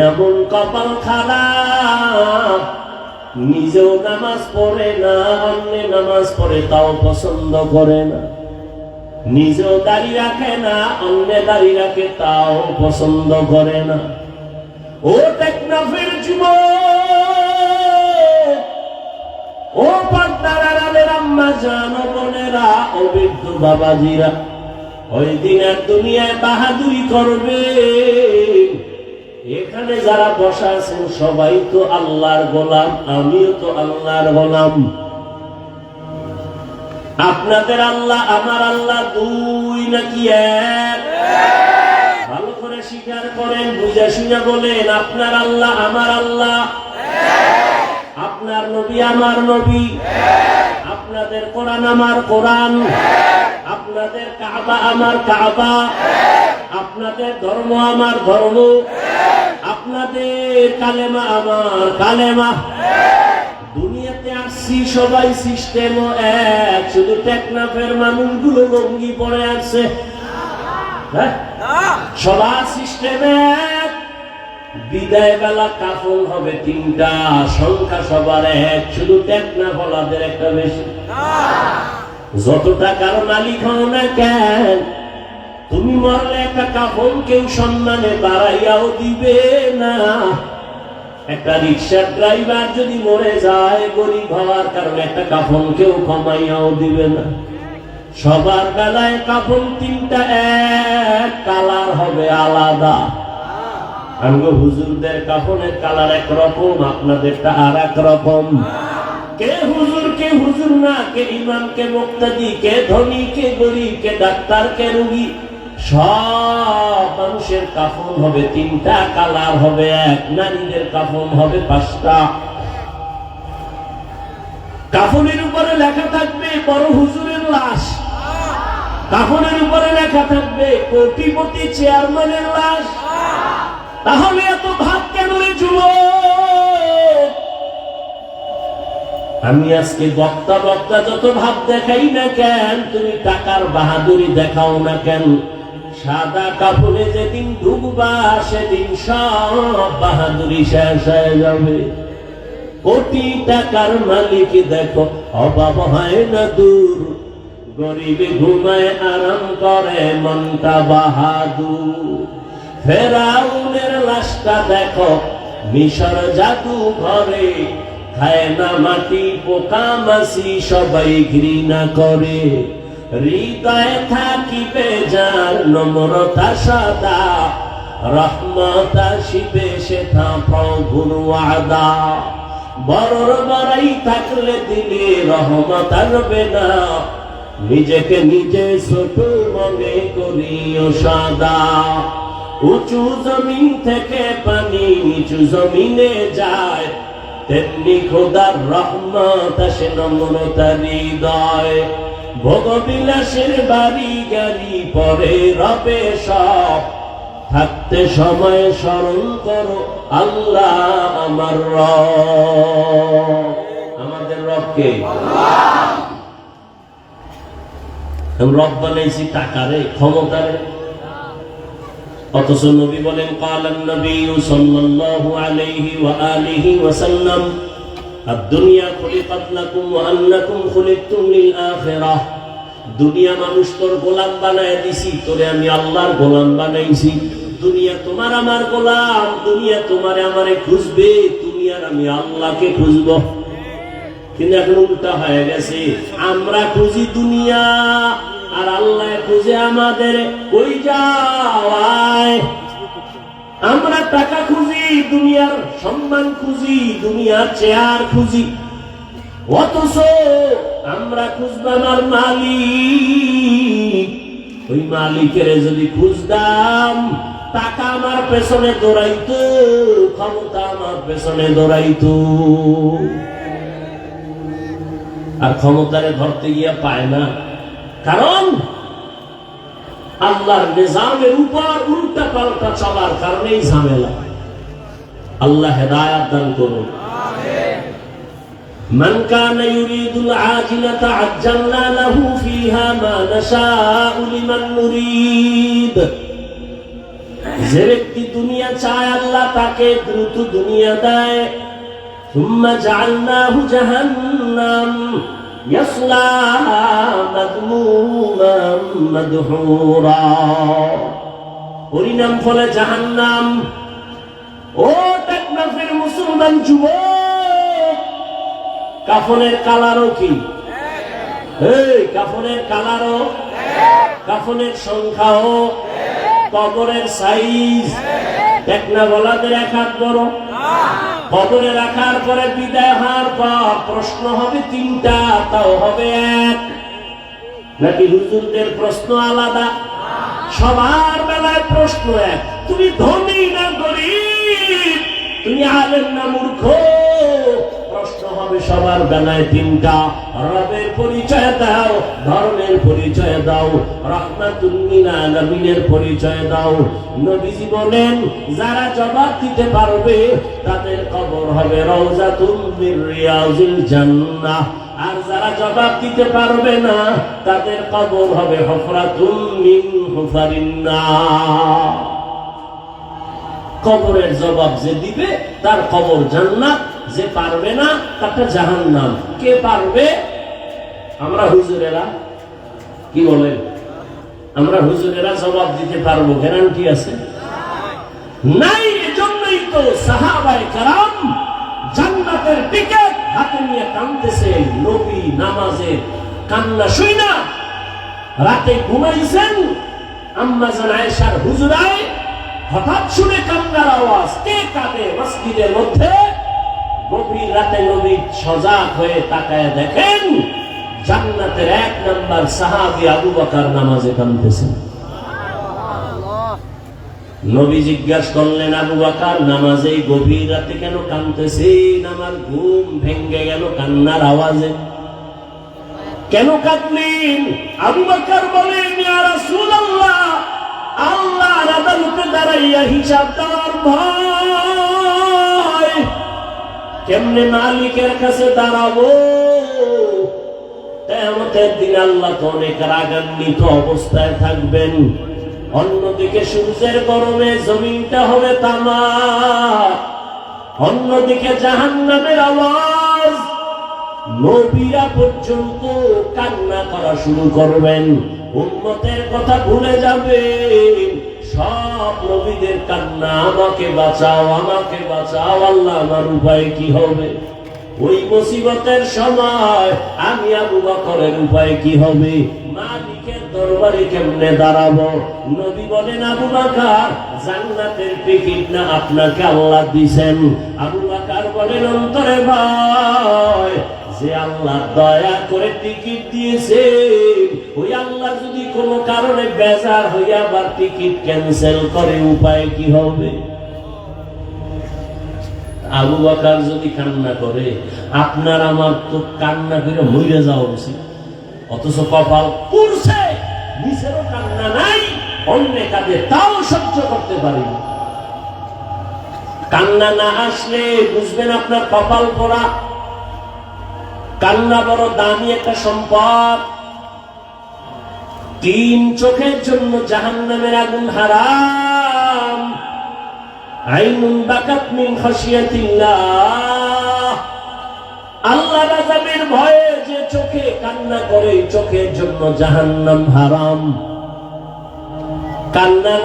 এমন কপাল খারাপ, নিজেও নামাজ পড়ে না, অন্য নামাজ পড়ে তাও পছন্দ করে না, নিজেও দাড়ি রাখে না, অন্য দাড়ি রাখে তাও পছন্দ করে না। ও টেকনাফের যুবক, ও পর্দার আলের আম্মা জান, বোনেরা, ও বৃদ্ধ বাবাজিরা, ওই দিন আর দুনিয়ায় বাহাদুরি করবে। এখানে যারা বসা আছেন সবাই তো আল্লাহর গোলাম, আমিও তো আল্লাহর গোলাম। আপনাদের আল্লাহ আমার আল্লাহ দুই নাকি এক? ভালো করে স্বীকার করেন, বুঝে শুনে বলেন, আপনার আল্লাহ আমার আল্লাহ, আপনার নবী আমার নবী, আপনাদের কোরআন আমার কোরআন, আপনাদের কাবা আমার কাবা, আপনাদের ধর্ম আমার ধর্ম, আপনাদের কালেমা আমার কালেমা। দুনিয়াতে আসছি সবাই সিস্টেম এক, শুধু টেকনাফের মানুষগুলো লঙ্গি পরে আসছে, সবার সিস্টেম এক। বিদায় বেলা কাফন হবে 3টা, সংখ্যা সবার এক, শুধু টেকনাফলাদের একটা বেশি। যত টাকার মালিক হও না কেন, তুমি মরলে একটা কাফন কেউ সম্মানে বাড়াইয়াও দিবে না। একটা রিক্সার ড্রাইভার যদি মরে যায় গরিব হওয়ার কারণে, একটা কাফন কেউ কমাইয়াও দিবে না। সবার বেলায় কাফন 3টা এক, কালার হবে আলাদা। আমগো হুজুরদের কাফনের কালার একরকম, আপনাদেরটা আর এক রকম। কে হুজুর কে হুজুর না, কে ইমাম কে মুক্তাদি, কে ধনী কে গরিব, কে ডাক্তার কে রোগী, সব মানুষের কাফন হবে 3টা, কালার হবে এক। নারীদের কাফন হবে 5টা। কাফনের উপরে লেখা থাকবে বড় হুজুরের লাশ, কাফনের উপরে লেখা থাকবে কোটিপতি চেয়ারম্যানের লাশ। তাহলে এত ভাব কেন রে যুবক? আমি আজকে বক্তা যত ভাব দেখাই না কেন, তুমি টাকার বাহাদুরি দেখাও না কেন, সাদা কাপড়ে যেদিন ঢুকবা সেদিন সব বাহাদুরি শেষ হয়ে যাবে। কোটি টাকার মালিক দেখো অভাব হয় না দূর, গরিবে ঘুমায় আরাম করে মনটা বাহাদুর। ফেরাউনের লাশটা দেখো মিশর জাদু ঘরে, খায় না মাটি পোকা মাছি সবাই ঘৃণা করে। হৃদয়ে থাকিবে যার নম্রতা সদা, রহমত আসিবে সেথা প্রভুর ওয়াদা। বড়র বড়াই থাকলে দিলে রহমত আসবে না, নিজেকে নিজে ছোট মনে করিও সদা। উঁচু জমিন থেকে পানি নিচু জমিনে যায়, তেমনি খোদার রহমত আসে নম্রতার হৃদয়। ভোগবিলাসের বাড়ি গাড়ি পরে রবে সব, থাকতে সময় স্মরণ করো আল্লাহ আমার রব। আমাদের রবকে রব বানাইছি টাকারে, ক্ষমতারে। অথচ নবী বলেন কালান নবী সাল্লাল্লাহু আলাইহি ওয়া আলিহি ওয়াসাল্লাম আদ-দুনিয়া খুলিকাত লাকুম ওয়া আন্নাকুম খুলিকতুম লিল আখিরাহ। দুনিয়া মানুষ তোর গোলাম বানায় দিছি, তোরে আমি আল্লাহর গোলাম বানাইছি। দুনিয়া তোমার আমার গোলাম, দুনিয়া তোমারে আমারে খুঁজবে, দুনিয়ার আমি আল্লাহকে খুঁজব। কিন্তু এখন উল্টা হয়ে গেছে, আমরা খুঁজি দুনিয়া আর আল্লাহ খুঁজে আমাদের। কই যাওয়ায় আমরা টাকা খুঁজি, দুনিয়ার সম্মান খুঁজি, দুনিয়ার চেয়ার খুঁজি, অথচ আমরা খুঁজব আমার মালিক। ওই মালিকের যদি খুঁজতাম, টাকা আমার পেছনে দৌড়াইতো, ক্ষমতা আমার পেছনে দৌড়াইতো। আর ক্ষমতারে ধরতে গিয়া পায় না, কারণ আল্লাহর নিজামের উপর উল্টা পাল্টা চলার কারণেই ঝামেলা। আল্লাহ হেদায়েত দান করুন। মান কানা ইউরিদুল আজিলাতা আজ্জালনা লাহু ফিহা মা নাশাউ লিমান নুরিদ। যে ব্যক্তি দুনিয়া চায় আল্লাহ তাকে দ্রুত দুনিয়া দেয়। সুম্মা জাআলনাহু জাহান্নাম ইয়াসলাহা মাদমুমান মাদহুরা। পরিণাম ফলে জাহান্নাম। ও টেকনাফের মুসলমান যুবক, কাফনের কালারও কি? এই কাফনের কালারও, কাফনের সংখ্যাও, কবরের সাইজ। টেকনাফলাদের এক হাত বড়। কবরে রাখার পরে বিদায় হওয়ার পর প্রশ্ন হবে তিনটা, তাও হবে এক। নাকি হুজুরদের প্রশ্ন আলাদা? সবার বেলায় প্রশ্ন এক। তুমি ধনী না গরীব, তুমি আলেম না মূর্খ, প্রশ্ন হবে সবার বেলায় তিনটা। রবের পরিচয় দাও, ধর্মের পরিচয় দাও, রাহমাতুল লিল আলামিনের পরিচয় দাও। নবীজি বলেন যারা জবাব দিতে পারবে তাদের কবর হবে রওজাতুম মির রিয়াজিল জান্নাহ, আর যারা জবাব দিতে পারবে না তাদের কবর হবে হুফরাতুম মিন হুফারিন নার। কবরের জবাব যে দিবে তার কবর জান্নাত, যে পারবে না তারটা জাহান্নাম। কে পারবে? আমরা হুজুরেরা। কি বলেন? আমরা হুজুরেরা জবাব দিতে পারবো, গ্যারান্টি আছে? নাই। এজন্যই তো সাহাবায়ে কেরাম জান্নাতের টিকেট হাতে নিয়ে কাঁদতেছে। নবী নামাজে কান্না শুইনা রাতে ঘুমাইছেন। আম্মা জান আয়েশার হুজরায় হঠাৎ শুনে কান্নার আওয়াজ। কে কাঁদে মসজিদের মধ্যে? গভীর রাতে নবী সজাগ হয়ে তাকায় দেখেন জান্নাতের এক নাম্বার সাহাবী আবু বকর নামাজে কাঁদতেছেন। নবী জিজ্ঞাসা করলেন, আবু বকর নামাজে গভীর রাতে কেন কাঁদতেছেন? আমার ঘুম ভেঙে গেল কান্নার আওয়াজে। কেন কাঁদলেন? আবু বকর বলেন, ইয়া রাসূলুল্লাহ, আল্লাহর আদালতে দাঁড়াইয়া হিসাব দেওয়ার ভয়। কেমনে মালিকের কাছে দাঁড়াবো? কিয়ামতের দিন আল্লাহ তো অনেক রাগান্বিত অবস্থায় থাকবেন। অন্যদিকে সূর্যের গরমে জমিনটা হবে তামা, অন্যদিকে জাহান্নামের আওয়াজ। নবীরা পর্যন্ত কান্না করা শুরু করবেন, উম্মতের কথা ভুলে যাবে। সব নবীদের কান্না, আমাকে বাঁচাও, আমাকে বাঁচাও আল্লাহ, আমার উপায় কি হবে? ওই মুসিবতের সময় আমি আবু বকরের উপায় কি হবে? মালিকের দরবারে কেমনে দাঁড়াবো? নবী বলেন, আবু বকর, জান্নাতের টিকিট না আপনাকে আল্লাহ দিবেন। আবু বকর বলেন, অন্তরে ভয়, যে আল্লাহ দয়া করে টিকিট দিয়েছে, ওই আল্লাহ যদি কোনো কারণে বেজার হইয়া আবার টিকিট ক্যান্সেল করে, উপায় কি হবে? আবু বকর যদি কান্না করে, আপনার আমার তো কান্না করে মরে যাওয়া উচিত। অথচ কপাল পুরছে, নিজেরও কান্না নাই, অন্য কাঁদে তাও সহ্য করতে পারি না। কান্না না আসলে বুঝবেন আপনার কপাল পোড়া। কান্না বড় দামি একটা সম্পদ। 3 চোখের জন্য জাহান্নামের আগুন হারাম। আইনুন বাকাত মিন খাশিয়াতিল্লাহ, আল্লাহর আযাবের ভয়ে যে চোখে কান্না করে, চোখের জন্য জাহান্নাম হারাম। কান্না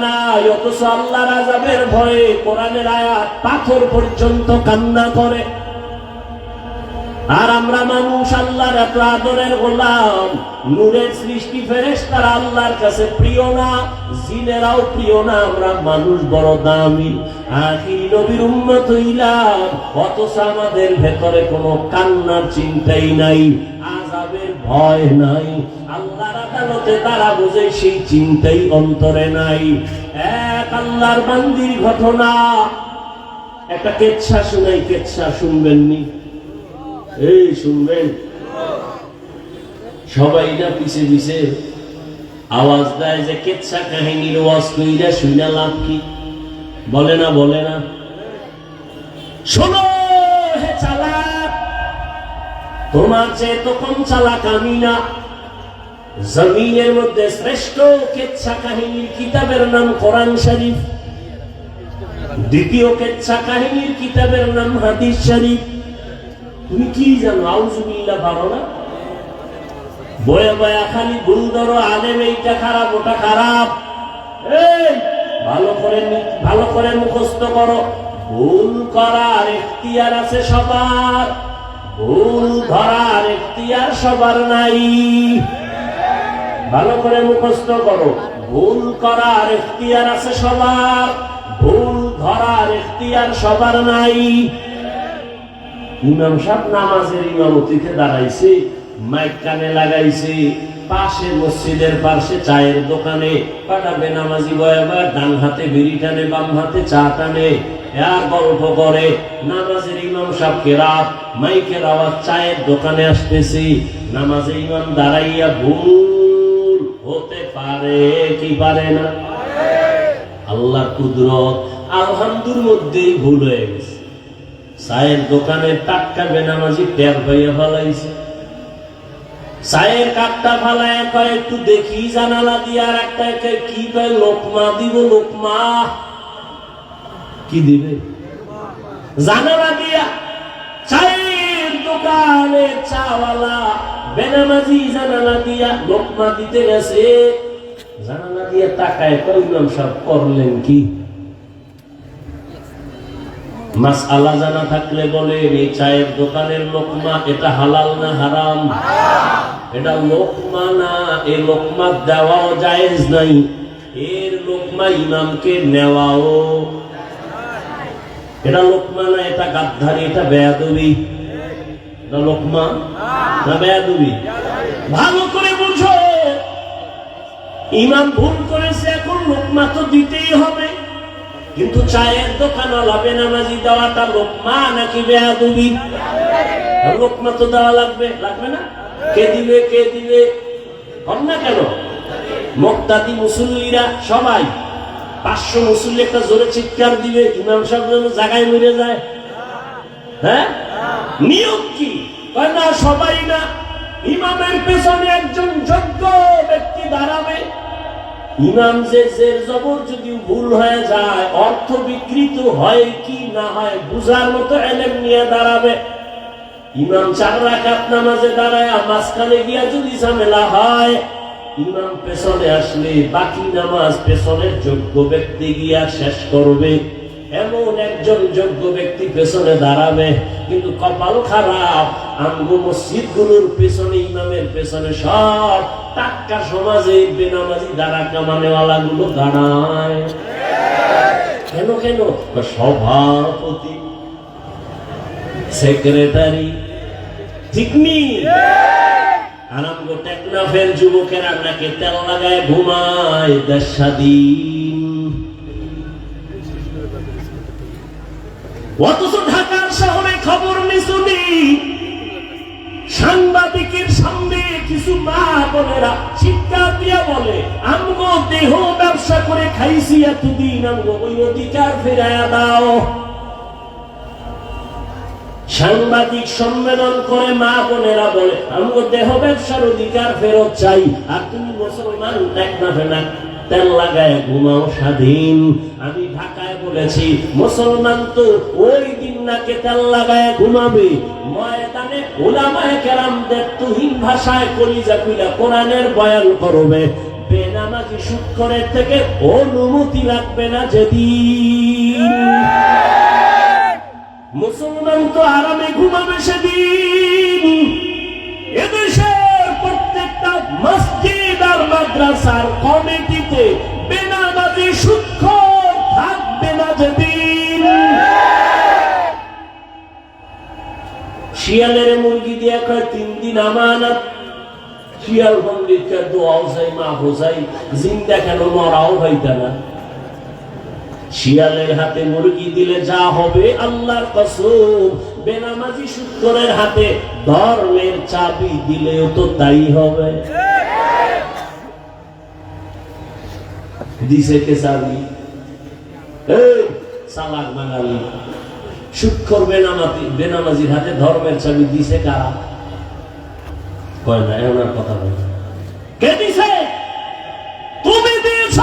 নাই, অথচ আল্লাহর আযাবের ভয়ে কোরআনের আয়াত পাথর পর্যন্ত কান্না করে। আর আমরা মানুষ আল্লাহর এত আদরের গোলাম, নূরের সৃষ্টি ফেরেশতারা আল্লাহর কাছে প্রিয় না, জিনেরাও প্রিয় না, আমরা মানুষ বড় দামি, আখির নবীর উম্মত হইলাম, অথচ আমাদের ভেতরে কোনো কান্নার চিন্তাই নাই, আযাবের ভয় নাই, আল্লাহর আদালতে দাঁড়াবো যে সেই চিন্তাই অন্তরে নাই। এক আল্লাহর বান্দির ঘটনা, একটা কেচ্ছা শুনাই, কেচ্ছা শুনবেননি? এই শুনবেন সবাই, না পিছে পিছে আওয়াজ দেয় যে কেচ্ছা কাহিনীর ওয়াজ কইরা শুনা লাভ কি? বলে না, বলে না? শোনো হে চালাক, তোমার চেয়ে তো কম চালাক আমি না। জমিনের মধ্যে শ্রেষ্ঠ কেচ্ছা কাহিনীর কিতাবের নাম কোরআন শরীফ, দ্বিতীয় কেচ্ছা কাহিনীর কিতাবের নাম হাদিস শরীফ। তুমি কি জানো? আউযুবিল্লাহ পারো না? বয়া বয়া খালি ভুল ধরো, আলেম এইটা খারাপ ওটা খারাপ। এই ভালো করে মুখস্থ করো, ভুল করার এখতিয়ার আছে সবার, ভুল ধরার এখতিয়ার সবার নাই। ভালো করে মুখস্থ করো, ভুল করার এখতিয়ার আছে সবার, ভুল ধরার এখতিয়ার সবার নাই। ইমাম সাহেব নামাজের ইমামতিতে দাঁড়াইছে, মাইক কানে লাগাইছে, পাশে মসজিদের পাশে চায়ের দোকানে পাটা বেনামাজি বয়াবা ডান হাতে বিড়ি টানে, বাম হাতে চা টানে, আর গল্প করে। নামাজের ইমাম সাহেব কেরাত, মাইকের আওয়াজ, চায়ের দোকানে আসতেছে। নামাজে ইমাম দাঁড়াইয়া, ভুল হতে পারে কি পারে না? আল্লাহর কুদরত, আলহামদুর মধ্যেই ভুল হয়ে গেছে। চায়ের দোকানে টাটকা বেনামাজি টের পাইয়া ফেলাইছে, চায়ের কাপটা ফালায় কয় একটু দেখি জানালা দিয়ে, আর একটা কি কয় লোকমা দিব, লোকমা কি দিবে? জানালা দিয়া। চায়ের দোকানে চাওয়ালা বেনামাজি জানালা দিয়া লোকমা দিতে গেছে, জানালা দিয়ে তাকায় কয় ইমাম সাহেব করলেন কি? মাসআলা জানা থাকলে বলেন, এই চায়ের দোকানের লোকমা এটা হালাল না হারাম? এটা লোকমা না, এই লোকমা দেওয়াও জায়েজ নাই, এর লোকমা ইমামকে নেওয়াও। এটা লোকমা না, এটা গাদ্দারি, এটা বেয়াদবি। এটা লোকমা না বেয়াদবি? ভালো করে বুঝো, ইমাম ভুল করেছে, এখন লোকমা তো দিতেই হবে। কিন্তু চায়ের দোকান বেনামাজি দেওয়াটা লোকমা নাকি বেয়াদবি? লোকমা তো দেওয়া লাগবে, লাগবে না? কে দিবে, কে দিবে? কম না কেন? মুক্তাদি মুসল্লিরা সবাই 500 মুসল্লি একটা জোরে চিৎকার দিবে, ইমাম সাহেব জায়গায় মরে যায়। হ্যাঁ, নিয়ম কি? না সবাই না, ইমামের পেছনে একজন যোগ্য ব্যক্তি দাঁড়াবে। ইমাম যে জের জবর যদি ভুল হয়ে যায়, অর্থ বিকৃত হয় কি না হয় বুঝার মতো এলেম নিয়ে দাঁড়াবে। ইমাম 4 রাকাত নামাজে দাঁড়ায়, মাঝখানে গিয়া যদি ঝামেলা হয়, ইমাম পেছনে আসলে বাকি নামাজ পেছনের যোগ্য ব্যক্তি গিয়া শেষ করবে। এমন একজন যোগ্য ব্যক্তি পেছনে দাঁড়াবে, কিন্তু কপাল খারাপ, আমগো মসজিদগুলোর পেছনে, ইমামের পেছনে সব টাক্কা সমাজে বেনামাজি দ্বারা কামানেওয়ালা গুলো দাঁড়ায়। কেন কেন? সভাপতি, সেক্রেটারি, ঠিক নেই? আর আমগো টেকনাফের যুবকেরা নাকে তেল লাগায় ঘুমায় দেশ স্বাধীন। অথচ ঢাকার শহরে খবর নিশুনি সাংবাদিকের সামনে কিছু মা বোনেরা চিৎকার দিয়া বলে, আমগো দেহ ব্যবসা করে খাইছি এতদিন, আমগো ওই অধিকার ফেরাইয়া দাও। সাংবাদিক সম্মেলন করে মা বোনেরা বলে, আমগো দেহ ব্যবসার অধিকার ফেরত চাই। আর তুমি মুসলমান টেকনাফে না তেল লাগায় ঘুমাও স্বাধীন। আমি ঢাকায় বলেছি, মুসলমান তো ওই দিন নাকে তেল লাগায় ঘুমাবে ময়দানে উলামায়ে কেরামদের তুহিন ভাষায় কলিজা খুইলা কোরআনের বয়ান করবে। বেনামাজি সুৎখোরের থেকে অনুমতি লাগবে না যেদিন। মুসলমান তো আরামে ঘুমাবে সেদিন। এদেশের প্রত্যেকটা মসজিদ আর মাদ্রাসার কমিটিতে বেনামাজি সুৎখোর থাকবে না যেদিন। শিয়ালের মুরগি দিয়া কয় 3 দিন আমানত। শিয়াল পণ্ডিতকে দোয়াও চাই, মাফও চাই, জিন্দা কেন মরাও হইতা না। শিয়ালের হাতে মুরগি দিলে যা হবে আল্লাহর কসম, বেনামাজি সুৎখোরের হাতে ধর্মের চাবি দিলেও তো তাই হবে। দিছে কে চাবি? চালাক বাঙালি। সুৎখোর বেনামাজির হাতে ধর্মের চাবি দিছে কারা? কয় না, এমন কথা বলে। কে দিছে? তুমি দিয়েছ।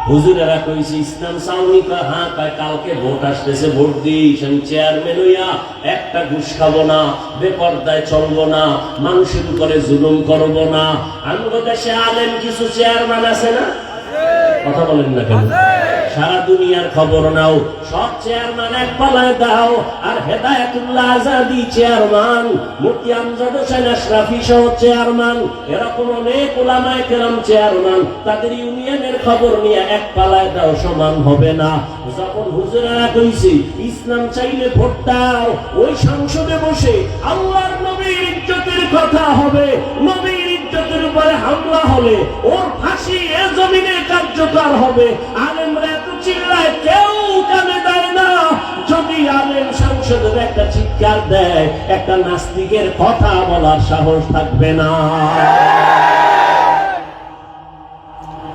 হুজুরেরা কইছে ইসলাম চাউনি, কয় হ্যাঁ, কয় কালকে ভোট আসতেছে, ভোট দিস। আমি চেয়ারম্যান হইয়া একটা ঘুষ খাবো না, বেপরদায় চলবো না, মানুষের উপরে জুলুম করবো না। আমাদের দেশে আলেম কিছু চেয়ারম্যান আছে না? কথা বলেন না কেন? সারা দুনিয়ার খবর নাও, সব চেয়ারম্যান এক পালায় দাও। আর হেদায়েতুল্লাহ আজাদি চেয়ারম্যান, মুফতি আমজাদ হোসেন আশরাফি সহ চেয়ারম্যান, এরকম অনেক উলামায়ে কেরাম চেয়ারম্যান। তাদের ইউনিয়নের খবর নিয়ে এক পালায় দাও, সমান হবে না। যখন হুজুরেরা কইছে ইসলাম চাইলে ভোট দাও, ওই সংসদে বসে আল্লাহর নবীর ইজ্জতের কথা হবে, নবীর ইজ্জতের উপরে হামলা হলে ওর ফাঁসি এ জমিনে কার্যকর হবে। আলেমরা এত চিল্লায়, কেউ কানে দেয় না। যদি আলেম সংসদের একটা চিৎকার দেয়, একটা নাস্তিকের কথা বলার সাহস থাকবে না।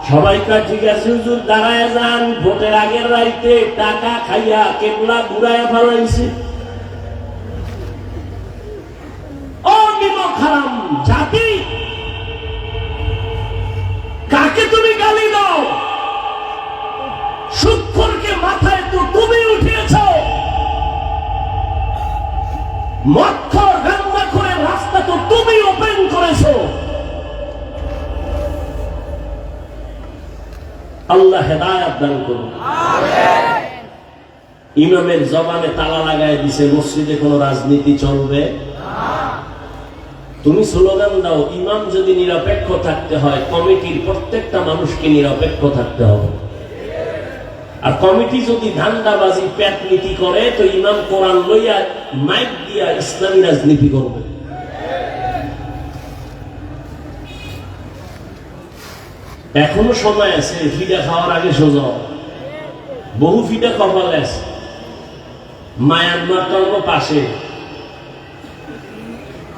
সবাই কা ঠিক আছে হুজুর, দাঁড়ায় যান। ভোটের আগের রাইতে টাকা খাইয়া কেবলা ঘুরাইয়া ফেলাইছে। ও নিমক হারাম জাতি, কাকে তুমি গালি দাও? সুৎখোরকে মাথায় তো তুমি উঠিয়েছ। মদখোর গাঁজাখোরের রাস্তা তো তুমি ওপেন করেছো। আল্লাহ হেদায়েত দান করুন। ইমামের জবানে তালা লাগায় দিছে, মসজিদে কোনো রাজনীতি চলবে না। তুমি স্লোগান দাও, ইমাম যদি নিরপেক্ষ থাকতে হয়, কমিটির প্রত্যেকটা মানুষকে নিরপেক্ষ থাকতে হবে। আর কমিটি যদি ধান্দাবাজি পেটনীতি করে, তো ইমাম কোরআন লইয়া মাইক দিয়া ইসলামী রাজনীতি করবে। এখনো সময় আছে, ফিডা খাওয়ার আগে সোজা। বহু ফিডা কপালে আছে। মায়ানমার তো পাশে,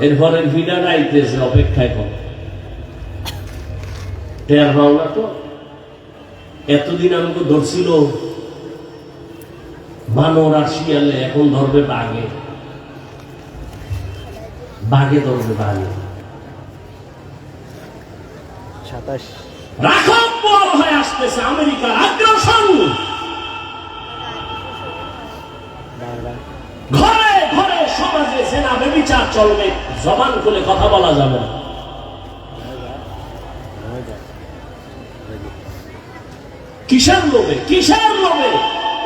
এরপরের ফিডা আইতেছে, অপেক্ষায় কর। টের পাও না তো? এতদিন আমাকে ধরছিল বানর আর শিয়ালে, এখন ধরবে বাঘে। বাঘে ধরবে বাঘে। 27 রাখব হয়ে আসতেছে আমেরিকার আগ্রাসন। ঘরে ঘরে সমাজে জেনা ব্যভিচার চলবে, জবান খুলে কথা বলা যাবে না। কিসের লোভে? কিসের লোভে?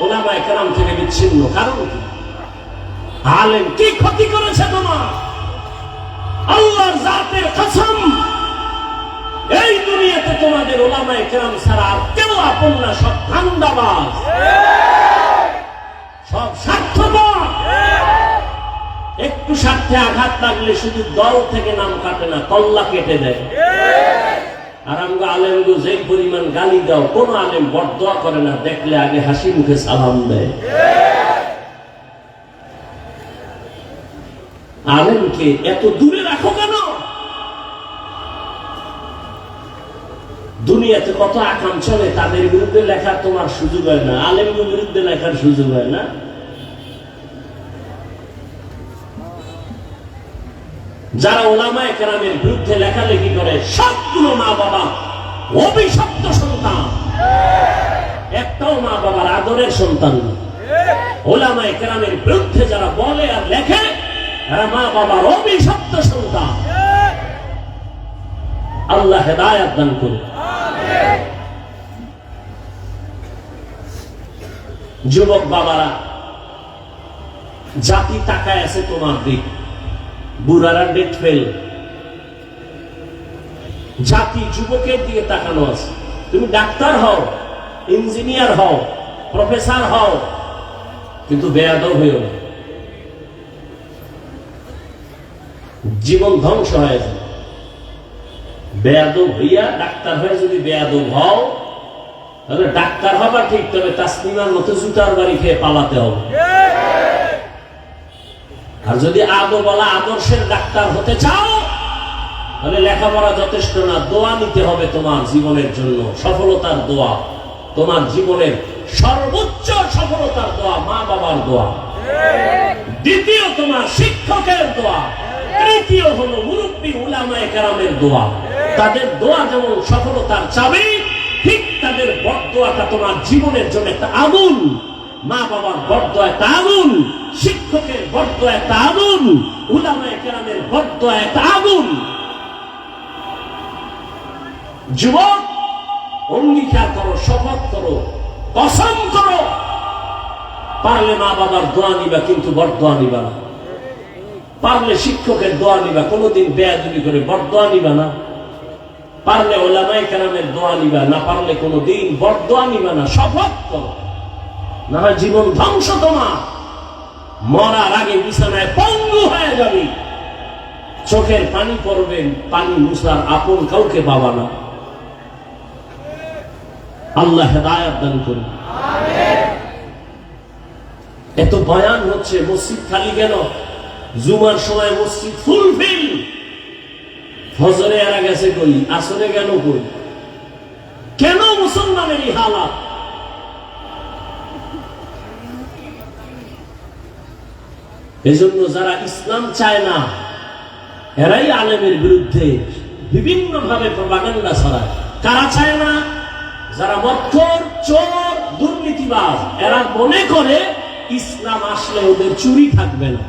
ওলামায়ে কেরাম থেকে বিচ্ছিন্ন কারণ কি? আলেম কি ক্ষতি করেছে তোমার? আল্লাহর জাতের কসম, এই দুনিয়াতে তোমাদের উলামায়ে কেরাম ছাড়া আর কেউ আপন না, সব ধান্দাবাজ, সব স্বার্থপর। একটু স্বার্থে আঘাত লাগলে শুধু দল থেকে নাম কাটে না, কল্লা কেটে দেয়। আর আমরা আলেমগো যেই পরিমাণ গালি দাও, কোন আলেম বরদোয়া করে না, দেখলে আগে হাসি মুখে সালাম দেয়। আলেমকে এত দূরে রাখো কেন? দুনিয়াতে কত আকাম চলে, তাদের বিরুদ্ধে লেখার তোমার সুযোগ হয় না, আলেমের বিরুদ্ধে লেখার সুযোগ হয় না। যারা উলামায়ে কেরামের বিরুদ্ধে লেখালেখি করে সবগুলো মা বাবা অভিশপ্ত সন্তান, একটাও মা বাবার আদরের সন্তান না। উলামায়ে কেরামের বিরুদ্ধে যারা বলে আর লেখে, এরা মা বাবার অভিশপ্ত সন্তান। আল্লাহ হেদায়েত দান করুন। যুবক বাবারা, জাতি তাকায় আছে তোমার দিক, বুড়ারা ডেট ফেল। জাতি যুবকের দিকে তাকানো আছে। তুমি ডাক্তার হও, ইঞ্জিনিয়ার হও, প্রফেসর হও, কিন্তু বেয়াদব হইও না, জীবন ধ্বংস হয়ে যায়। বেয়াদব হইয়া ডাক্তার হয়ে যদি বেয়াদব হও, তাহলে ডাক্তার হবা ঠিক, তবে তাসলিমার মতো জুতার বাড়ি খেয়ে পালাতে হবে। আর যদি আদবওয়ালা আদর্শের ডাক্তার হতে চাও, তাহলে লেখাপড়া যথেষ্ট না, দোয়া নিতে হবে তোমার জীবনের জন্য, সফলতার দোয়া। তোমার জীবনের সর্বোচ্চ সফলতার দোয়া মা বাবার দোয়া, দ্বিতীয় তোমার শিক্ষকের দোয়া, তৃতীয় হলো মুরব্বী উলামায়ে কেরামের দোয়া। তাদের দোয়া যেমন সফলতার চাবি, ঠিক তাদের বরদোয়াটা তোমার জীবনের জন্য একটা আগুন। মা বাবার বরদোয়া একটা আগুন, শিক্ষকের বরদোয়া একটা আগুন, উলামায়ে কেরামের বরদোয়া একটা আগুন। যুবক, অঙ্গীকার করো, শপথ করো, কসম করো, পারলে মা বাবার দোয়া নিবা, কিন্তু বরদোয়া নিবা না। পারলে শিক্ষকের দোয়া নিবা, কোনোদিন বেয়াদবি করে বরদোয়া নিবা না। পারলে উলামায়ে কেরামের দোয়া নিবা, না পারলে কোনোদিন বরদোয়া নিবা না। শপথ করো, না হয় জীবন ধ্বংস তোমার। মরার আগে বিছানায় পঙ্গু হয়ে যাবে, চোখের পানি পড়বে, পানি মুছার আপন কাউকে পাবা না। আল্লাহ হেদায়েত দান করুন। এত বয়ান হচ্ছে, মসজিদ খালি কেন? জুমার সময় মসজিদ ফুলফিল, ফজরে এরা গেছে কই, আসরে কেন কই? কেন মুসলমানের এই হালাত? এজন্য যারা ইসলাম চায় না, এরাই আলেমের বিরুদ্ধে বিভিন্ন ভাবে প্রপাগান্ডা ছড়ায়। কারা চায় না? যারা মক্কর, চোর, দুর্নীতিবাজ। এরা মনে করে ইসলাম আসলে ওদের চুরি থাকবে না,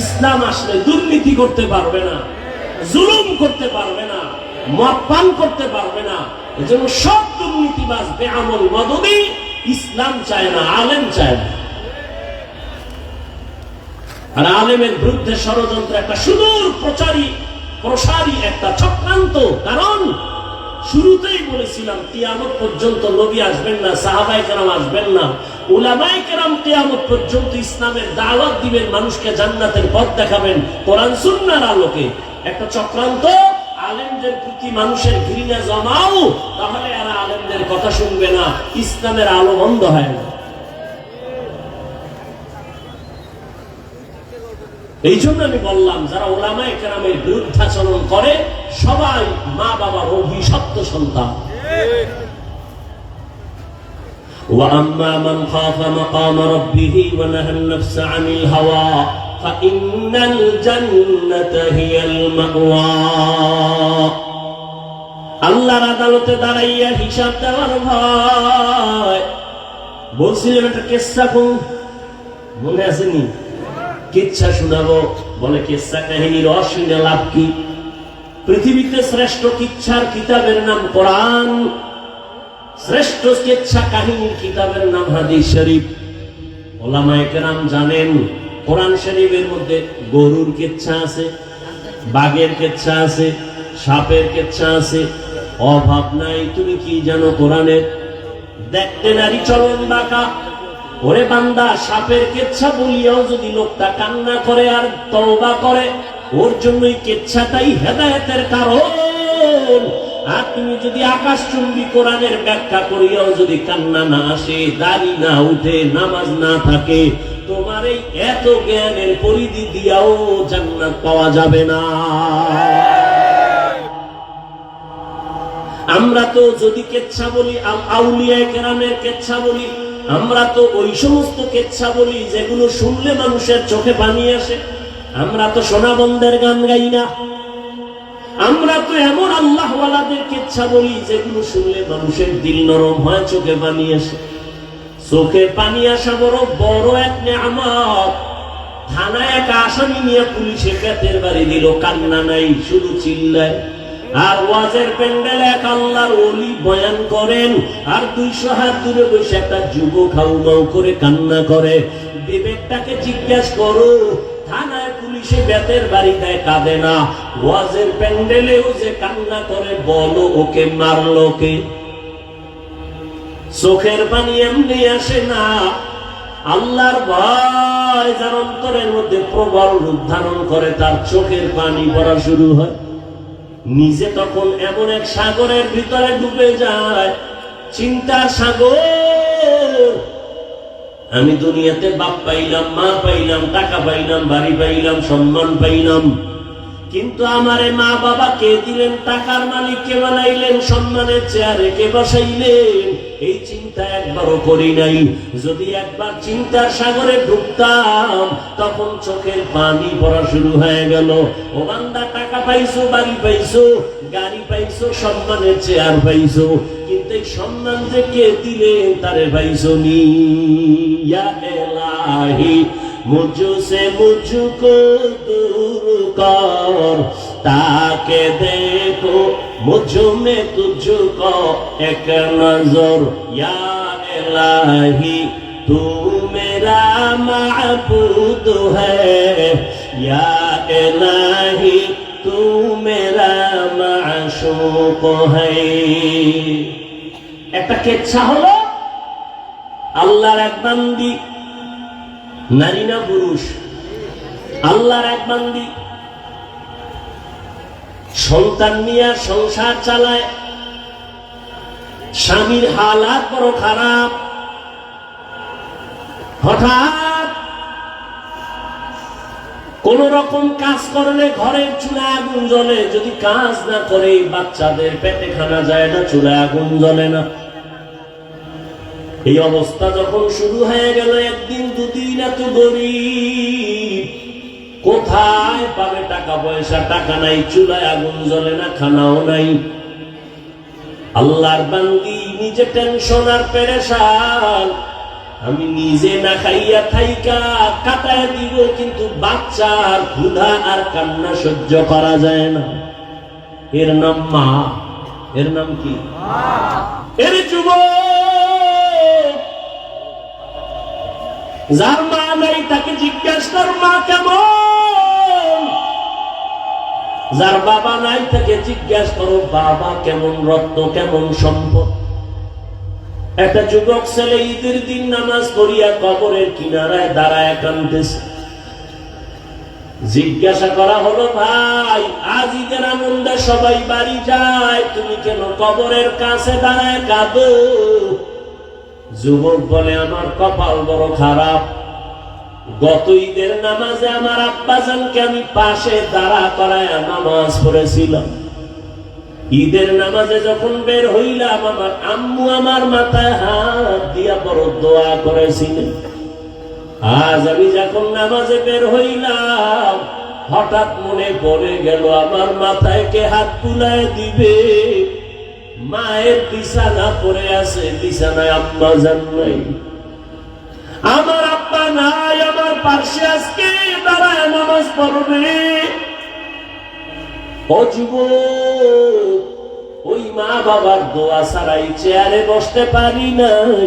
ইসলাম আসলে দুর্নীতি করতে পারবে না, জুলুম করতে পারবে না, মদ পান করতে পারবে না। এজন্য সব দুর্নীতিবাজ, বেআমল, মদদি ইসলাম চায় না, আলেম চায় না। আর আলেমের বিরুদ্ধে ষড়যন্ত্র একটা সুদূর প্রসারী একটা চক্রান্ত। কারণ শুরুতেই বলেছিলাম, কিয়ামত পর্যন্ত নবী আসবেন না, সাহাবায়ে কেরাম আসবেন না, উলামায়ে কেরাম কিয়ামত পর্যন্ত ইসলামের দাওয়াত দিবেন, মানুষকে জান্নাতের পথ দেখাবেন কোরআন সুন্নাহর আলোকে। একটা চক্রান্ত, আলেমদের প্রতি মানুষের ঘৃণা জমাও, তাহলে এরা আলেমদের কথা শুনবে না, ইসলামের আলো বন্ধ হয় না। এই জন্য আমি বললাম, যারা উলামায়ে কেরামের বিরুদ্ধাচরণ করে সবাই মা বাবার অভিশপ্ত সন্তান। وَأَمَّا مَنْ خَافَ مَقَامَ رَبِّهِ وَنَهَى النَّفْسَ عَنِ الْهَوَى فَإِنَّ الْجَنَّةَ هِيَ الْمَأْوَى। আল্লাহর আদালতে দাঁড়াইয়া হিসাব দেওয়ার ভয়। বলছিলেন একটা কিসসা, মনে আসেনি? কিচ্ছা শোনাবো, বলে কিচ্ছা কাহিনীর অশুনে লাভ কি? পৃথিবীতে শ্রেষ্ঠ কিচ্ছার কিতাবের নাম কোরআন, শ্রেষ্ঠ কিচ্ছা কাহিনীর কিতাবের নাম হাদিস শরীফ। উলামায়ে কেরাম জানেন কোরআন শরীফের মধ্যে গরুর কেচ্ছা আছে, বাঘের কেচ্ছা আছে, সাপের কেচ্ছা আছে, অভাব নাই। তুমি কি জানো কোরআনের? দেখতে নারী চলন বাঁকা। ওরে বান্দা, সাপের কেচ্ছা বলিয়াও যদি লোকটা কান্না করে আর তওবা করে, ওর জন্যই কেচ্ছাটাই হেদায়েতের কারণ। আর তুমি যদি আকাশচুম্বী কোরআনের ব্যাখ্যা করিয়াও যদি কান্না না আসে, দাড়ি না উঠে, নামাজ না থাকে, তোমার এই এত জ্ঞানের পরিধি দিয়াও জান্নাত পাওয়া যাবে না। আমরা তো যদি কেচ্ছা বলি, আউলিয়ায়ে কেরামের কেচ্ছা বলি, আমরা তো ওই সমস্ত কেচ্ছা বলি যেগুলো শুনলে মানুষের চোখে পানি আসে। আমরা তো সোনাবন্দের গান গাই না। আমরা তো এমন আল্লাহওয়ালাদের কেচ্ছা বলি যেগুলো শুনলে মানুষের দিল নরম হয়, চোখে পানি আসে। চোখে পানি আসা বড় বড় এক নেয়ামত। থানায় এক আসামি নিয়ে পুলিশে পেটের বাড়ি দিল, কান্না নাই, শুধু চিল্লায়। আর ওয়াজের প্যান্ডেলে এক আল্লাহর ওলি বয়ান করেন, আর 200 হাত দূরে বসে একটা যুবক হাউমাউ করে কান্না করে। বিবেকটাকে জিজ্ঞাসা করো, থানায় পুলিশে বেতের বাড়ি দেয়, কাঁদে না, ওয়াজের প্যান্ডেলেও যে কান্না করে, বলো ওকে মারলো কে? চোখের পানি এমনি আসে না। আল্লাহর ভয় যার অন্তরের মধ্যে প্রবল রূপ ধারণ করে, তার চোখের পানি পড়া শুরু হয়। নিজে তখন এমন এক সাগরের ভিতরে ডুবে যায়, চিন্তার সাগর। আমি দুনিয়াতে বাপ পাইলাম, মা পাইলাম, টাকা পাইলাম, বাড়ি পাইলাম, সম্মান পাইলাম, কিন্তু আমারে মা বাবা কে দিলেন, টাকার মালিক কে বানাইলেন, সম্মানের চেয়ারে কে বসাইলেন, এই চিন্তা একবারও করি নাই। যদি একবার চিন্তার সাগরে ঢুকতাম, তখন চোখের পানি পড়া শুরু হয়ে গেল। ও বান্দা, টাকা পাইছো, বাড়ি পাইছো, গাড়ি পাইছো, সম্মানের চেয়ার পাইছো, কিন্তু এই সম্মান যে কে দিলেন তারে পাইছো নি। ইয়া ইলাহি মুঝসে মুঝকো दूर कर, ताके देखो मुझ में तुझको एक नजर। या इलाही तू मेरा माबूद है, या इलाही तू मेरा माशूक है। একটা কেচ্ছা হলো, আল্লাহর এক বান্দি, নারী না পুরুষ, আল্লাহর এক বান্দি সন্তান নিয়ে সংসার চালায়। স্বামীর হালাত বড় খারাপ। হঠাৎ কোন রকম কাজ করলে ঘরের চুলায় আগুন জ্বলে, যদি কাজ না করে বাচ্চাদের পেটে খানা যায় না, চুলায় আগুন জ্বলে না। এই অবস্থা যখন শুরু হয়ে গেল, একদিন দুদিন, এত গরিব, কোথায় পাবে টাকা পয়সা? টাকা নাই, চুলায় আগুন জ্বলে না, খানাও নাই। আল্লাহর বান্দি নিজে টেনশন আর পেরেশান। আমি নিজে না খাইয়া থাইকা কাটায় দিব, কিন্তু বাচ্চার ক্ষুধা আর কান্না সহ্য করা যায় না। এর নাম মা। এর নাম কি? এর যুবক, যার মা নাই তাকে জিজ্ঞাসা কর মা কেমন। যার বাবা নাই তাকে জিজ্ঞাসা করো বাবা কেমন, রত্ন কেমন, সম্পদ। একটা যুবক ছেলে ঈদের দিন নামাজ পড়িয়া কবরের কিনারায় দাঁড়ায় কাঁদতেছে। জিজ্ঞাসা করা হলো, ভাই আজ ঈদের আনন্দে সবাই বাড়ি যায়, তুমি কেন কবরের কাছে দাঁড়ায় কাঁদো? যুবক বলে, আমার কপাল বড় খারাপ। গত ঈদের নামাজে আমার আব্বাজানকে আমি পাশে দাঁড়া করায় নামাজ পড়েছিলাম। ঈদের নামাজে যখন বের হইলাম, আমার আম্মু আমার মাথায় হাত দিয়া বড় দোয়া করেছিলেন। আজ আমি যখন নামাজে বের হইলাম, হঠাৎ মনে পড়ে গেল আমার মাথায় কে হাত তুলায় দিবে। মায়ের বিছানা পড়ে আছে, বিছানায় আব্বাজান নাই। আমার আব্বা নাই, আমার পাশে আজকে দাঁড়ায় নামাজ পড়বে। ও যুবক, ওই মা বাবার দোয়া ছাড়াই চেয়ারে বসতে পারি নাই।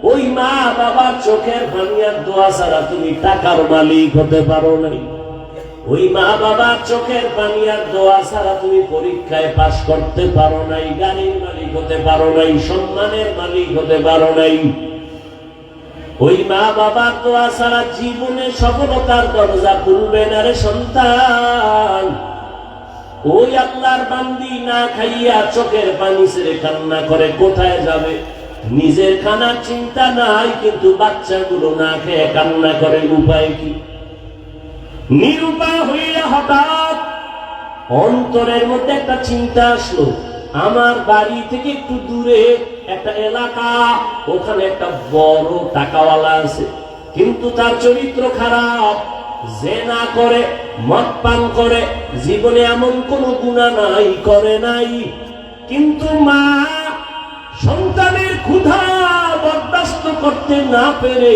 ওই মা বাবার চোখের পানি আর দোয়া ছাড়া তুমি টাকার মালিক হতে পারো নাই। ওই মা বাবার চোখের পানি আর দোয়া ছাড়া তুমি পরীক্ষায় পাশ করতে পারো নাই, গাড়ির মালিক হতে পারো নাই, সম্মানের মালিক হতে পারো নাই। ওই মা বাবার দোয়া ছাড়া জীবনে সফলতার দরজা খুলবে না রে সন্তান। ওই আল্লাহর বান্দি না খাইয়া চোখের পানি ছেড়ে কান্না করে কোথায় যাবে? নিজের খানার চিন্তা নাই, কিন্তু বাচ্চাগুলো না খেয়ে কান্না করে, উপায় কি? নিরুপায় হইয়া হঠাৎ অন্তরের মধ্যে একটা চিন্তা আসলো, আমার বাড়ি থেকে একটু দূরে একটা এলাকা, ওখানে একটা বড় টাকাওয়ালা আছে, কিন্তু তার চরিত্র খারাপ, জেনা করে, মদ পান করে, জীবনে এমন কোনো গুনাহ নাই, করে নাই। কিন্তু মা সন্তানের ক্ষুধা বরদাস্ত করতে না পেরে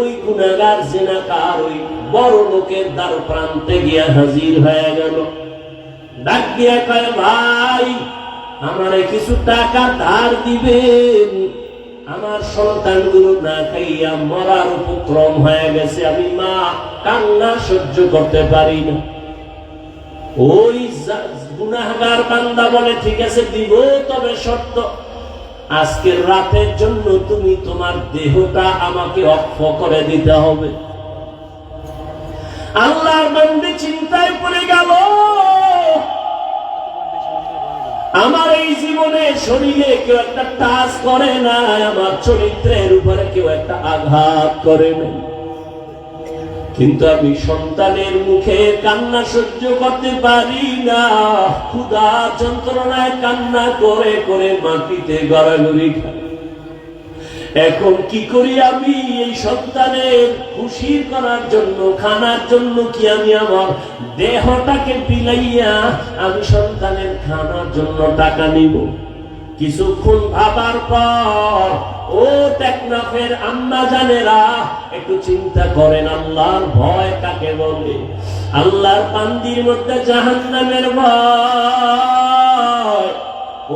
ওই গুনাহগার জেনাকার ওই বড় লোকের দ্বার প্রান্তে গিয়া হাজির হয়ে গেল। ডাক দিয়া কয়, ভাই আমারে কিছু টাকা ধার দিবেন, আমার সন্তানগুলো না খাইয়া মরার উপক্রম হয়ে গেছে, আমি মা কান্না সহ্য করতে পারি না। ওই গুনাহগার বান্দা বলে, ঠিক আছে দিব, তবে শর্ত, আজকের রাতের জন্য তুমি তোমার দেহটা আমাকে অক্ষ করে দিতে হবে। আল্লাহর বান্দা চিন্তায় পড়ে গেল, আমার এই জীবনে শরীরে কেউ একটা টাচ করে না, আমার চরিত্রের উপরে কেউ একটা আঘাত করে না, কিন্তু আমি সন্তানের মুখে কান্না সহ্য করতে পারি না, ক্ষুধা যন্ত্রণায় কান্না করে করে মাটিতে গড়াগড়ি খাই। এখন কি করি আমি? এই সন্তানের খুশি করার জন্য, খানার জন্য কি আমি আমার দেহটাকে বিলাইয়া আমি সন্তানের খানার জন্য টাকা নিব? কিছুক্ষণ ভাবার পর ও টেকনাফের আম্মা জানেরা একটু চিন্তা করেন, আল্লাহর ভয় কাকে বলে? আল্লাহর বান্দির মধ্যে জাহান্নামের ভয়।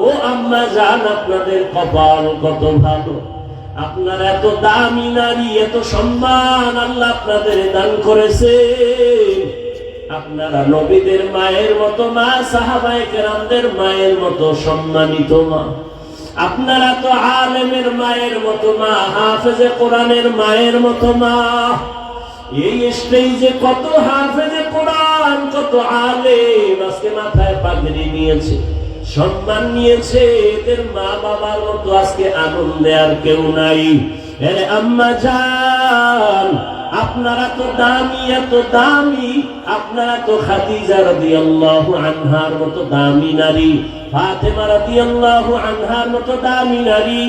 ও আম্মা জান, আপনাদের কপাল কত ভালো, আপনার এত দামি নারী, এত সম্মান আল্লাহ আপনাদের দান করেছে। আপনারা নবীদের মায়ের মতো মা, সাহাবায়ে কেরামদের মায়ের মতো সম্মানিত মা, আপনারা তো আলেমের মায়ের মতো মা, হাফেজে কোরআনের মায়ের মতো মা। এই স্টেজে কত হাফেজে কোরআন, কত আলেম আজকে মাথায় পাগড়ি নিয়েছে, সম্মান নিয়েছে, এদের মা বাবার মতো আজকে আনন্দে আর কেউ নাই। আরে আম্মা জান, আপনারা তো দামি, এত দামি, আপনারা তো খাদিজা রাদিয়াল্লাহু আনহার মতো দামি নারী, ফাতেমা রাদিয়াল্লাহু আনহার মতো দামি নারী,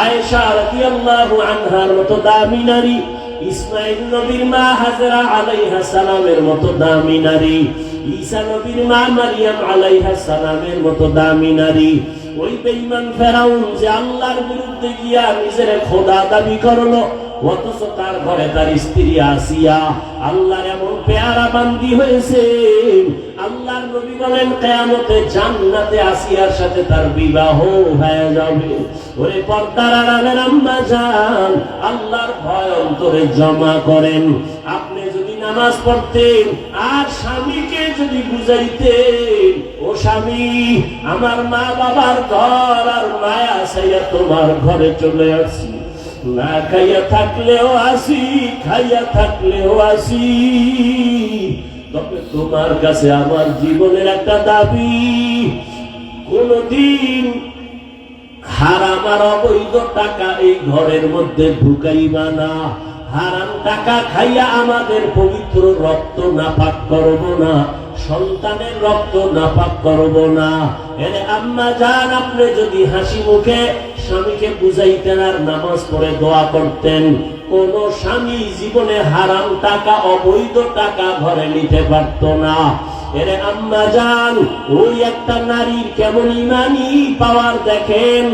আয়েশা রাদিয়াল্লাহু আনহার মতো দামি নারী, ইসমাইল নবীর মা হাজরা আলাইহিস সালামের মতো দামি নারী, ঈসা নবীর মা মারিয়াম আলাইহিস সালামের মতো দামি নারী। ওই বেঈমান ফেরাউন যে আল্লাহর বিরুদ্ধে গিয়া নিজের খোদা দাবি করলো, অথচ তার ঘরে তার স্ত্রী আসিয়া আল্লাহর এমন পেয়ারা বান্দি হয়েছে, আল্লাহর নবী বলেন কিয়ামতে জান্নাতে আসিয়ার সাথে তার বিবাহ হয়ে যাবে। ওরে পর্দার আড়ালের আম্মা জান, আল্লাহর ভয় অন্তরে জমা করেন। আপনি যদি নামাজ পড়তেন আর স্বামীকে যদি বুঝাইতেন, ও স্বামী, আমার মা বাবার ঘর আর মায়া সাইয়া তোমার ঘরে চলে আসি, না খাইয়া থাকলেও আসি, খাইয়া থাকলেও আসি, তবে তোমার কাছে আমার জীবনের একটা দাবি, কোনদিন হারাম আর অবৈধ টাকা এই ঘরের মধ্যে ঢুকাইবা না, হারাম টাকা খাইয়া আমাদের পবিত্র রক্ত নাপাক করব না, সন্তানের রক্ত নাপাক করব না। এরে আম্মা জান, আপনি যদি হাসি মুখে স্বামীকে বুঝাইতেন আর নামাজ পড়ে দোয়া করতেন, কোন স্বামী জীবনে হারাম টাকা, অবৈধ টাকা ঘরে নিতে পারত না। এরে আম্মা জান, ওই একটা নারীর কেমন ইমানি পাওয়ার দেখেন,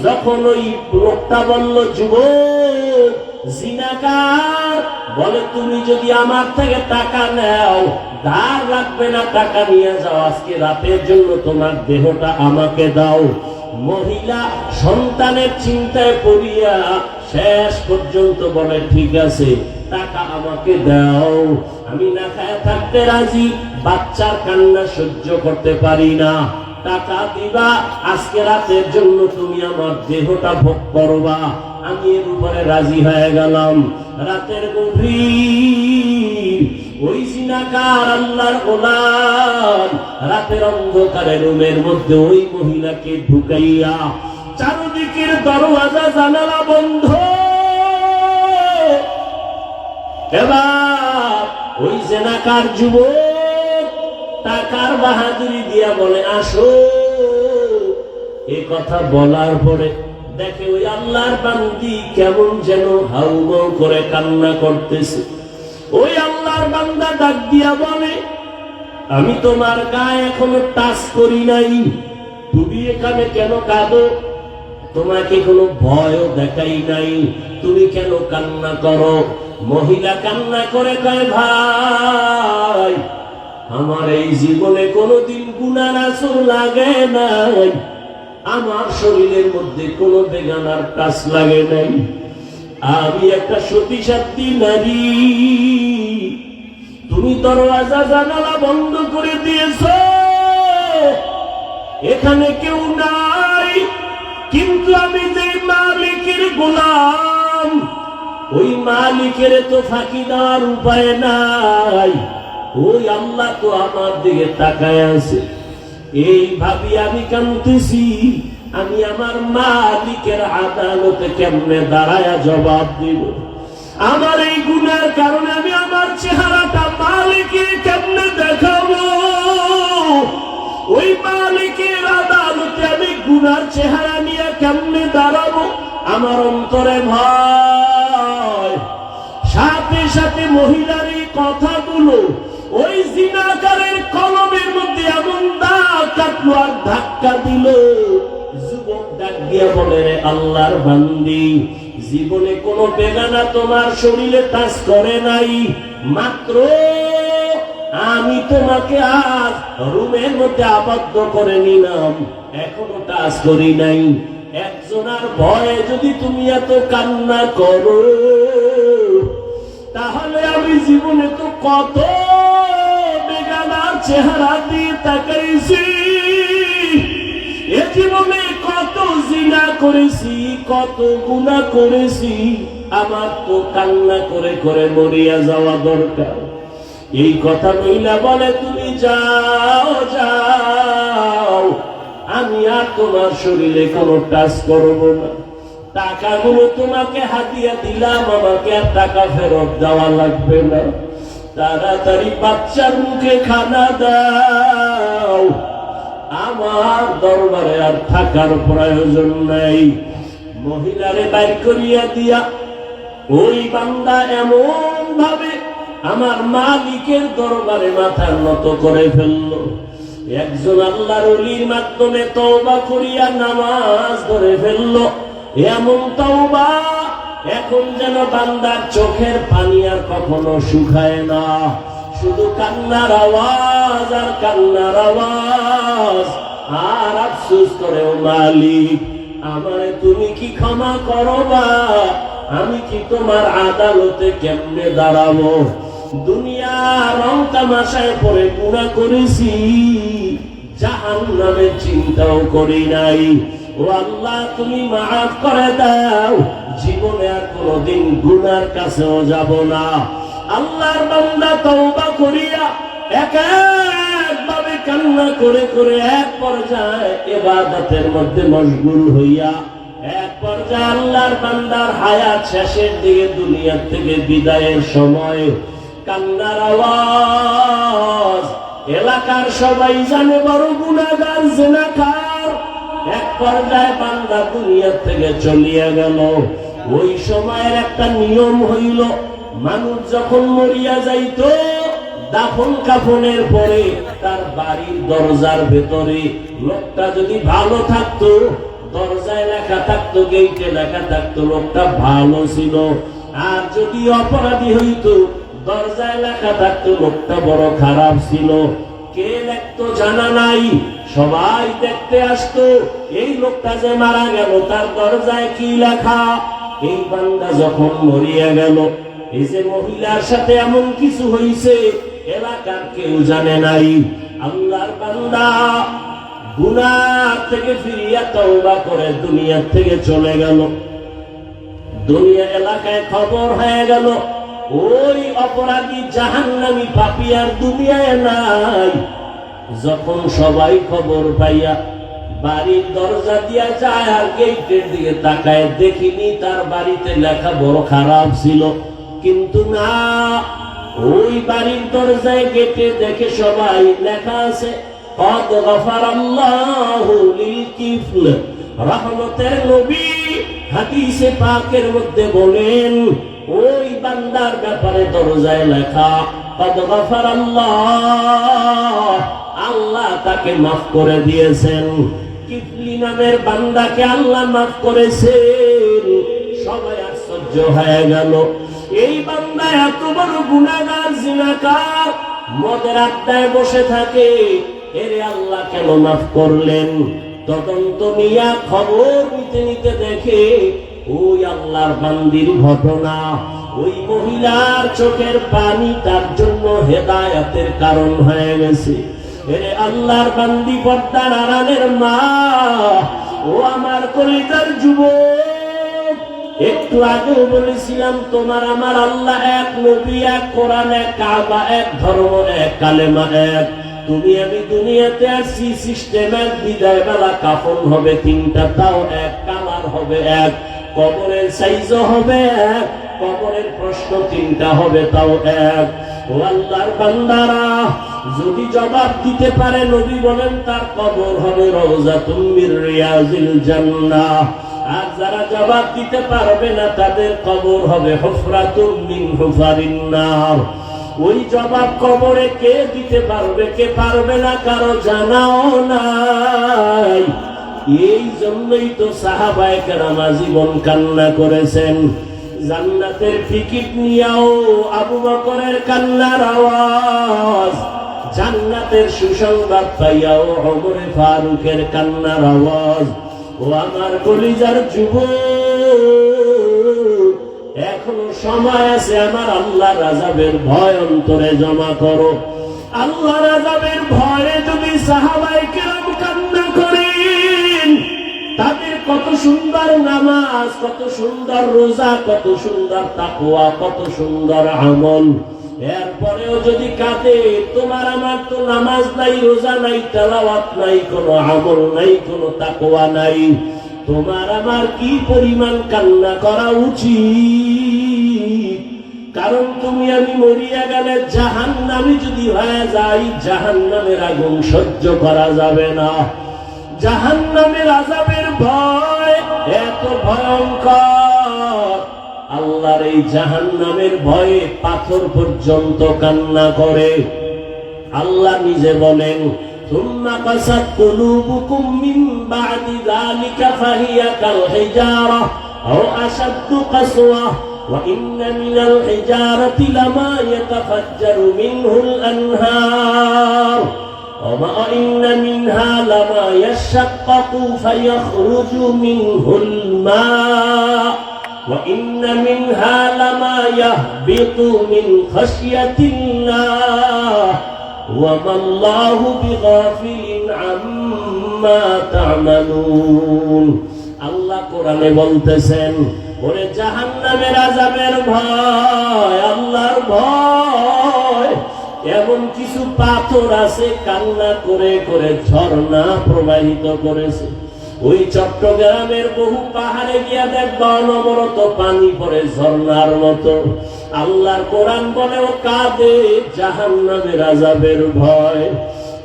যখন ওই লোকটা বলল, যুবক জিনাকার, বলে তুমি যদি আমার থেকে টাকা নাও, ধার রাখবে না, টাকা নিয়ে যাও, আজকে রাতের জন্য তোমার দেহটা আমাকে দাও। মহিলা সন্তানের চিন্তায় পড়িয়া শেষ পর্যন্ত বলে ঠিক আছে টাকা আমাকে দাও, আমি না খায় থাকতে রাজি, বাচ্চার কান্না সহ্য করতে পারি না, টাকা দিবা, আজকে রাতের জন্য তুমি আমার দেহটা ভোগ করবা, আমি এর উপরে রাজি হয়ে গেলাম। রাতের গভীর ওই জিনাকার আল্লাহর গোলাম রাতের অন্ধকারে রুমের মধ্যে ওই মহিলাকে ঢুকাইয়া চারদিকের দরওয়াজা জানালা বন্ধ। এবার ওই জিনাকার যুবক টাকার বাহাদুরি দিয়া বলে আসো। এ কথা বলার পরে দেখে ওই আল্লাহর বান্দি কেমন যেন হাউমাউ করে কান্না করতেছে। ওই আল্লাহর বান্দা ডাক দিয়া বলে আমি তোমার গায়ে এখনো টাচ করি নাই, তুমি এখানে কেন কাঁদো? তোমাকে কোনো ভয়ও দেখাই নাই, তুমি কেন কান্না করো? মহিলা কান্না করে কয় ভাই আমার এই জীবনে কোনোদিন গুনার আসর লাগে নাই, আমার শরীরের মধ্যে কোনো বেগানার টাচ লাগে নাই, আমি একটা সতী সাধ্বী নারী, তুমি দরওয়াজা জানালা বন্ধ করে দিয়েছ, এখানে কেউ নাই, কিন্তু আমি যে মালিকের গোলাম ওই মালিকের তো ফাঁকি দেওয়ার উপায় নাই, ওই আল্লাহ তো আমার দিকে তাকায় আছে। এই ভাবি আমি কাঁদতেছি, আমি আমার মালিকের আদালতে কেমনে দাঁড়ায়া জবাব দিব? আমার এই গুনার কারণে আমি আমার চেহারাটা মালিকে কেমনে দেখাবো? ওই মালিকের আদালতে আমি গুনার চেহারা নিয়ে কেমনে দাঁড়াবো? আমার অন্তরে ভয়। সাথে সাথে মহিলার এই কথাগুলো ওই জিনাকারের কলমের মধ্যে এমন দাগ কাটলো আর ধাক্কা দিল। যুবক ডাক দিয়া বলে রে আল্লাহর বান্দি, জীবনে কোনো বেগানা তোমার শরীরে টাচ করে নাই, মাত্র আমি তোমাকে আজ রুমের মধ্যে আবদ্ধ করে নিলাম, এখনো টাচ করি নাই। একজনের ভয়ে যদি তুমি এত কান্না করো, তাহলে আমি জীবনে তো কত বেগানার চেহারা দিয়ে তাকাইছি, এ জীবনে কত জিনা করেছি, কত গুনাহ করেছি, আমার তো কান্না করে করে মরিয়া যাওয়া দরকার। এই কথা মহিলা বলে তুমি যাও যাও, আমি আর তোমার শরীরে কোনো টাচ করবো না, টাকাগুলো তোমাকে হাতিয়া দিলাম, আমাকে আর টাকা ফেরত দেওয়া লাগবে না, তাড়াতাড়ি বাচ্চার মুখে খানা দাও, আমার দরবারে আর থাকার প্রয়োজন নাই। মহিলারে বাইর করিয়া দিয়া ওই বান্দা এমন ভাবে আমার মালিকের দরবারে মাথার নত করে ফেলল। একজন আল্লাহর ওলির মাধ্যমে তওবা করিয়া নামাজ ধরে ফেলল, এমন তওবা এখন যেন বান্দার চোখের পানি আর কখনো শুকায় না, শুধু কান্নার আওয়াজ আর কান্নার আওয়াজ। আর আফসোস করে ও মালিক, আমারে তুমি কি ক্ষমা করবা? আমি কি তোমার আদালতে কেমনে দাঁড়াবো? দুনিয়া রং তামাশায় পরে গুনাহ করেছি, জাহান্নামের চিন্তাও করি নাই। ও আল্লাহ তুমি মাফ করে দাও, জীবনে আর কোনোদিন গুনার কাছেও যাব না। আল্লাহর বান্দা তওবা করিয়া এক একভাবে কান্না করে করে এক পর্যায়ে ইবাদতের মধ্যে মশগুল হইয়া এক পর্যায়ে আল্লাহর বান্দার হায়াত শেষের দিকে দুনিয়া থেকে বিদায়ের সময় কান্নার আওয়াজ এলাকার সবাই জানে বড় গুনাহগার জিনাকার। এক পর্যায়ে বান্দা দুনিয়া থেকে চলিয়া গেল। ওই সময়ের একটা নিয়ম হইল, মানুষ যখন মরিয়া যাইতো দাফন কাফনের পরে তার বাড়ির দরজার ভেতরে লোকটা যদি ভালো থাকতো, দরজায় লেখা থাকতো, গেইটে লেখা থাকতো লোকটা ভালো ছিল, আর যদি অপরাধী হইতো দরজায় লেখা থাকতো লোকটা বড় খারাপ ছিল। কে লিখতো জানা নাই, সবাই দেখতে আসতো এই লোকটা যে মারা গেল তার দরজায় কি লেখা। এই বান্দা যখন মরিয়া গেল, এই যে মহিলার সাথে এমন কিছু হইছে এলাকার কেউ জানে নাই। আল্লাহর বান্দা গুনাহ থেকে ফিরিয়া তওবা করে দুনিয়া থেকে চলে গেল। দুনিয়া এলাকায় খবর হয়ে গেল ওই অপরাধী জাহান্নামী পাপী আর দুনিয়ায় নাই। যখন সবাই খবর পাইয়া বাড়ির দরজা দিয়া যায় আর গেটের দিকে তাকায়, দেখিনি তার বাড়িতে লেখা বড় খারাপ ছিল, কিন্তু না, ওই বাড়ির দরজায় গেটে দেখে সবাই লেখা আছে কদ গফারাল্লাহু লিল কিফল। রহমতের নবী হাদিসে পাকের মধ্যে বলেন ওই বান্দার ব্যাপারে দরজায় লেখা কদ গফারাল্লাহ, আল্লাহ তাকে মাফ করে দিয়েছেন। কিফলি নামের বান্দাকে আল্লাহ মাফ করেছেন। সবাই আশ্চর্য হয়ে গেল, এই বান্দা এত বড় গুনাহগার, জিনাকার, মদের আড্ডায় বসে থাকে, এরে আল্লাহ কেন মাফ করলেন? তদন্ত নিয়া খবর নিতে নিতে দেখে ওই আল্লাহর বান্দির ঘটনা, ওই মহিলার চোখের পানি তার জন্য হেদায়েতের কারণ হয়ে গেছে। এরে আল্লাহর বান্দি, পর্দার আড়ালের মা, ও আমার কলিজার যুবক, একটু আগেও বলেছিলাম তোমার আমার আল্লাহ এক, নবী এক, কোরআন এক, কাবা এক, ধর্ম এক, কালেমা এক। তুমি আমি দুনিয়াতে আসছি সিস্টেম এক, বিদায় বেলা কাফন হবে তিনটা, তাও এক, কালার হবে এক, কবরের সাইজও হবে এক, কবরের প্রশ্ন তিনটা হবে তাও এক। ও আল্লাহর বান্দারা, যদি জবাব দিতে পারে নবী বলেন তার কবর হবে রওজাতুম মির রিয়াজিল জান্নাহ। আর যারা জবাব দিতে পারবে না তাদের কবর হবে হুফরাতুম মিন হুফারিন নার। ওই জবাব কবরে কে দিতে পারবে, কে পারবে না, কারো জানাও নাই। এই জন্যই তো সাহাবায়ে কেরাম জীবন কান্না করেছেন। জান্নাতের টিকিট নিয়াও আবু বকরের কান্নার আওয়াজ, জান্নাতের সুসংবাদ পাইয়াও ওমরে ফারুকের কান্নার আওয়াজ। ও আমার কলিজার যুবক, এখনো সময় আছে, আমার আল্লাহর আযাবের ভয় অন্তরে জমা করো। আল্লাহর আযাবের ভয়ে যদি সাহাবায়ে কেরাম কান্না করেন, তাদের কত সুন্দর নামাজ, কত সুন্দর রোজা, কত সুন্দর তাকওয়া, কত সুন্দর আমল, এরপরেও যদি কাঁদে, তোমার আমার তো নামাজ নাই, রোজা নাই, তেলাওয়াত নাই, কোনো আমল নাই, কোনো তাকওয়া নাই, তোমার আমার কি পরিমাণ কান্না করা উচিত? কারণ তুমি আমি মরিয়া গেলে জাহান্নামী যদি হয়ে যাই, জাহান্নামের আগুন সহ্য করা যাবে না। জাহান্নামের আযাবের ভয় এত ভয়ঙ্কর, আল্লাহর এই জাহান্নামের ভয়ে পাথর পর্যন্ত কান্না করে। আল্লাহ নিজে বলেন সুম্মা কাসাত কুলুবুকুম মিন বা'দি যালিকা ফাহিয়া কাল হিজারা আও আশাদ্দু কাসওয়া ওয়া ইন্না মিনাল হিজারাতি লামা ইয়াতাফাজ্জারু মিনহুল আনহার وما إن منها لما يشقق فيخرج منه الماء وإن منها لما يهبط من خشية الله وما الله بغافل عما تعملون। আল্লাহ কোরআনে বলতেছেন, ওরে জাহান্নামের আযাবের ভয়, আল্লাহর ভয়, এমন কিছু পাথর আছে কান্না করে করে ঝর্ণা প্রবাহিত করেছে। ওই চট্টগ্রামের বহু পাহাড়ে গিয়া দেখবা অনবরত পানি পড়ে ঝর্ণার মতো। আল্লাহর কোরআন বলে ও কাঁদে জাহান্নামের আযাবের ভয়।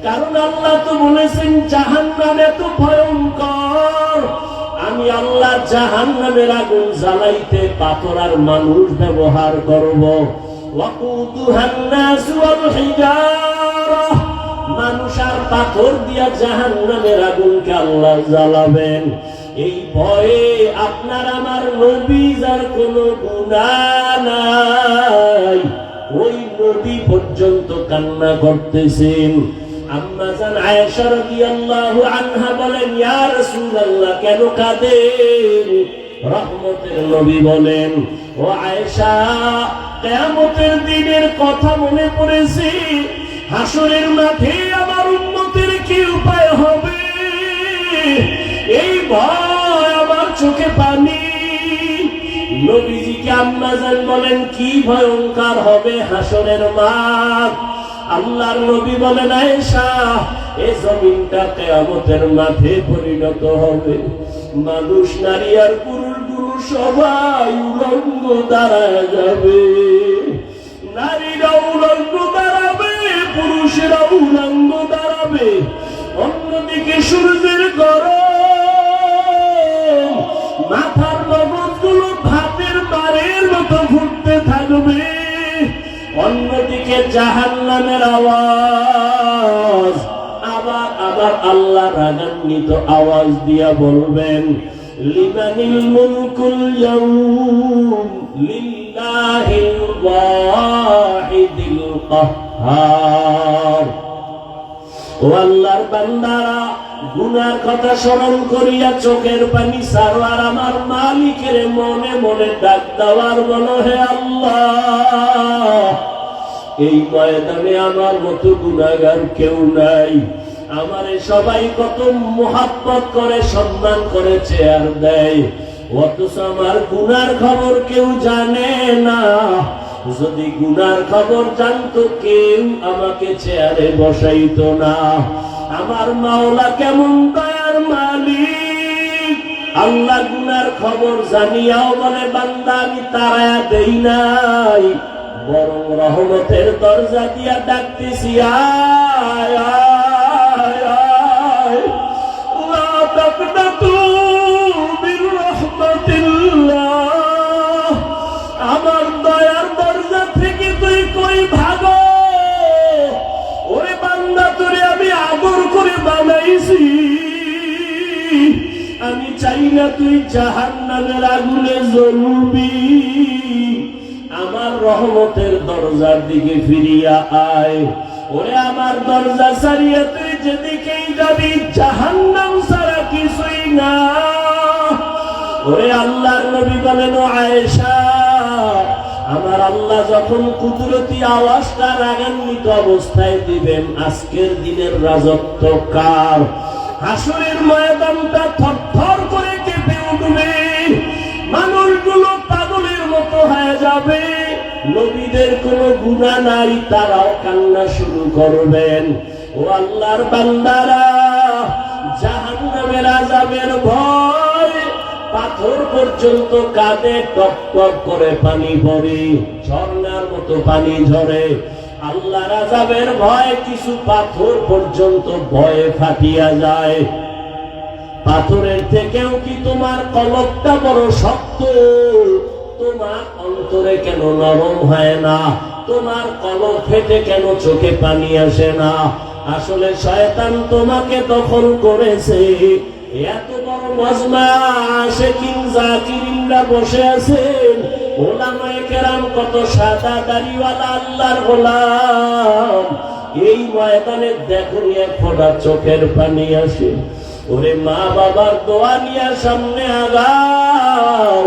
কারণ আল্লাহ তো বলেছেন জাহান্নাম এত ভয়ঙ্কর, আমি আল্লাহ জাহান্নামের আগুন জ্বালাইতে পাথর আর মানুষ ব্যবহার করব। মানুষ আর পাথর দিয়া জাহান্নামের আগুনকে আল্লাহ জ্বালাবেন। এই ভয়ে আপনার আমার নবী যার কোনো গুনাহ নাই, ওই নবী পর্যন্ত কান্না করতেছেন। আম্মা জান আয়েশা রাদিয়াল্লাহু আনহা বলেন, ইয়া রাসূলুল্লাহ, কেন কাঁদেন? রহমতের নবী বলেন, ও আয়েশা, কিয়ামতের দিনের কথা মনে পড়েছে। হাসরের মাঠে আমার উম্মতের কি উপায় হবে, এই ভয় আমার চোখে পানি। নবীজিকে আম্মা জান বলেন, কি ভয়ঙ্কর হবে হাসরের মাঠ? আল্লাহর নবী বলেন, আয়েশা, এই জমিনটা কিয়ামতের মাঠে পরিণত হবে। মানুষ, নারী আর পুরুষগুলো সবাই উলঙ্গ দাঁড়ায় যাবে। নারীরা উলঙ্গ দাঁড়াবে, পুরুষেরা উলঙ্গ দাঁড়াবে। অন্যদিকে সূর্যের গরম, মাথার মগজগুলো ভাতের মারের মতো ঘুরতে থাকবে। অন্যদিকে জাহান্নামের আওয়াজ। আবার আবার আল্লাহ রাগান্বিত আওয়াজ দিয়া বলবেন, লিমানিল মুলকুল ইয়াউম লিল্লাহিল ওয়াহিদিল কাহ্হার। ও আল্লাহর বান্দারা, গুনার কথা স্মরণ করিয়া চোখের পানি ছাড়ো, আর আমার মালিকের মনে মনে ডাক দেওয়ার বলো, হে আল্লাহ, এই ময়দানে আমার মতো গুনাহগার কেউ নাই। আমারে সবাই কত মোহাব্বত করে, সম্মান করে, চেয়ার দেয়, অথচ আমার গুনার খবর কেউ জানে না। যদি গুনার খবর জানতো কেউ আমাকে চেয়ারে বসাইতো না। আমার মাওলা কেমন দয়ার মালিক! আল্লাহ গুনার খবর জানিয়াও বলে, বান্দা আমি তাড়ায়া দেই নাই, বরং রহমতের দরজা দিয়া ডাকতেছি, আয় আয় আয়, লা তাকনাতু মির রাহমাতিল্লাহ। আমার দয়ার দরজা থেকে তুই কই ভাগো? ওরে বান্দা, তোরে আমি আদর করে বানাইছি, আমি চাই না তুই জাহান্নামের আগুনে জ্বলবি। আমার রহমতের দরজার দিকে ফিরিয়া আয়। ওরে আমার দরজা ছাড়িয়া তুই যেদিকেই যাবি, জাহান্নাম ছাড়া কিছুই না। ওরে আল্লাহর নবী বলেন, ও আয়েশা, আমার আল্লাহ যখন কুদরতি আওয়াজটা রাগান্বিত অবস্থায় দিবেন, আজকের দিনের রাজত্ব কার? হাসরের ময়দানটা থরথর করে কেঁপে উঠবে, মানুষগুলো পাগলের মতো হয়ে যাবে। নবীদের কোনো গুনাহ নাই, তারাও কান্না শুরু করবেন। ও আল্লাহর বান্দারা, জাহান্নামের আযাবের ভয় পাথর পর্যন্ত কাঁদে, টপ টপ করে পানি পড়ে, ঝর্ণার মতো পানি ঝরে। আল্লাহর আযাবের ভয় কিছু পাথর পর্যন্ত ভয়ে ফাটিয়া যায়। পাথরের থেকেও কি তোমার কলবটা বড় শক্ত? তোমার অন্তরে কেন নরম হয় না? তোমার কলব ফেটে কেন চোখে পানি আসে না? আসলে শয়তান তোমাকে দখল করেছে। এত বড় মজমা, আশিকিন জাকিরিনরা বসে আছেন, ওলামায়ে কেরাম কত সাদা দাড়িওয়ালা আল্লাহর গোলাম। এই ময়দানে দেখুন এক ফোঁটা চোখের পানি আসে। ওরে মা বাবার দোয়া নিয়ে সামনে আগাও,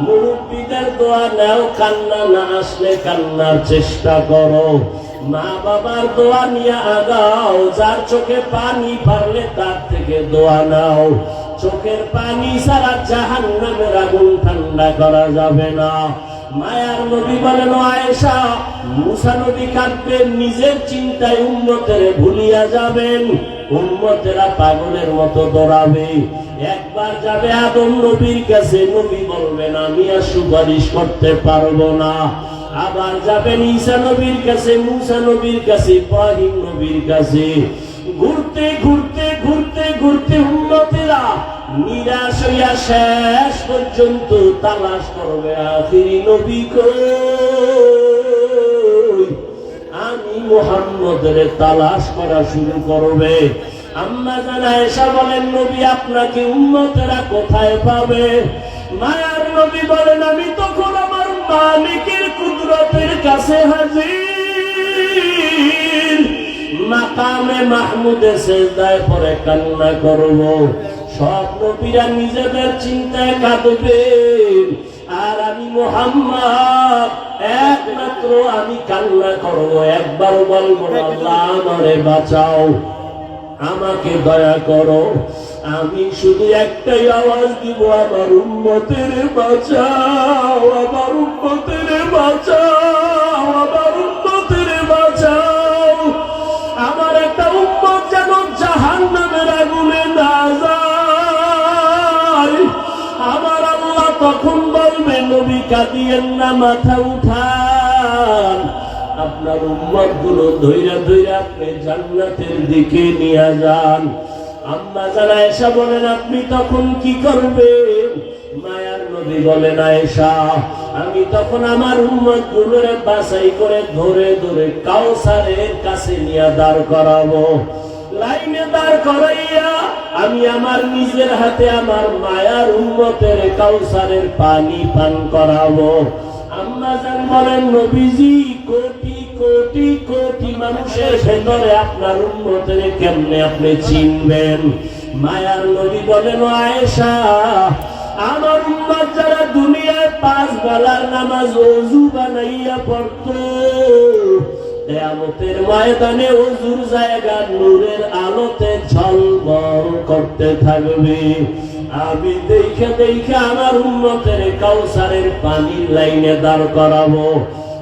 মুরব্বীদের দোয়া নাও, কান্না না আসলে কান্নার চেষ্টা করো। মা বাবার দোয়া নিয়ে আগাও, যার চোখে পানি পারলে তার থেকে দোয়া নাও। চোখের পানি ছাড়া জাহান্নামের আগুন ঠান্ডা করা যাবে না। মায়ার নবী বলেন, আয়েশা, মুসা নবী কাঁদবেন, নিজের চিন্তায় উম্মতের ভুলিয়া যাবেন। উম্মতেরা পাগলের মতো দৌড়াবে। একবার যাবে আদম নবীর কাছে, নবী বলবেন, আমি আর সুপারিশ করতে পারবো না। আবার যাবেন ঈসা নবীর কাছে, মুসা নবীর কাছে, ইব্রাহিম নবীর কাছে। ঘুরতে ঘুরতে ঘুরতে ঘুরতে উম্মতেরা নিরাশ হইয়া শেষ পর্যন্ত তালাশ করবে, আখিরি নবী কই? আমি মুহাম্মদের তালাশ করা শুরু করবে। আম্মা জান আয়েশা বলেন, নবী আপনাকে উম্মতেরা কোথায় পাবে? মায়ার নবী বলেন, আমি তখন আমার মালিকের কুদরতের কাছে হাজির। মাকামে মাহমুদে সেজদায় পরে কান্না করব। সব নবীরা নিজেদের চিন্তায় কাঁদবে, আর আমি মুহাম্মদ একমাত্র আমি কান্না করব, একবার বলবো আল্লাহ আমারে বাঁচাও, আমাকে দয়া করো। আমি শুধু একটাই আওয়াজ দিব, আমার উম্মতের বাঁচাও, আমার উম্মতের বাঁচাও, আমার উম্মতের বাঁচাও। আমার একটা উম্মত যেন জাহান্নামের আগুনে না যায়। আমার আল্লাহ তখন বলবে, নবী কাঁদিয়েন না, মাথা উঠান, আপনার উম্মত গুলো ধৈরা ধৈরা আপনি জান্নাতের দিকে নিয়ে যান। আম্মা জানা আয়েশা বলেন, আপনি তখন কি করবেন? মায়ার নবী বলেন, আয়েশা আমি তখন আমার উম্মত গুলোরে বাছাই করে ধরে ধরে কাউসারের কাছে নিয়ে দাঁড় করাবো। লাইনে দাঁড় করাইয়া আমি আমার নিজের হাতে আমার মায়ার উম্মতের কাউসারের পানি পান করাবো। আম্মা জান বলেন, নবীজি কোটি কোটি কোটি মানুষের ভেতরে আপনার উম্মতের কেমনে আপনি চিনবেন? মায়ার নবী বলেন, আয়েশা আমার উম্মত যারা দুনিয়ায় 5 বেলার নামাজ ওযু বানাইয়া পড়তো, কিয়ামতের ময়দানে ওযুর জায়গা নূরের আলোতে ঝলমল করতে থাকবে। আমি দেখে দেখে আমার উম্মতের কাউসারের পানির লাইনে দাঁড় করাবো।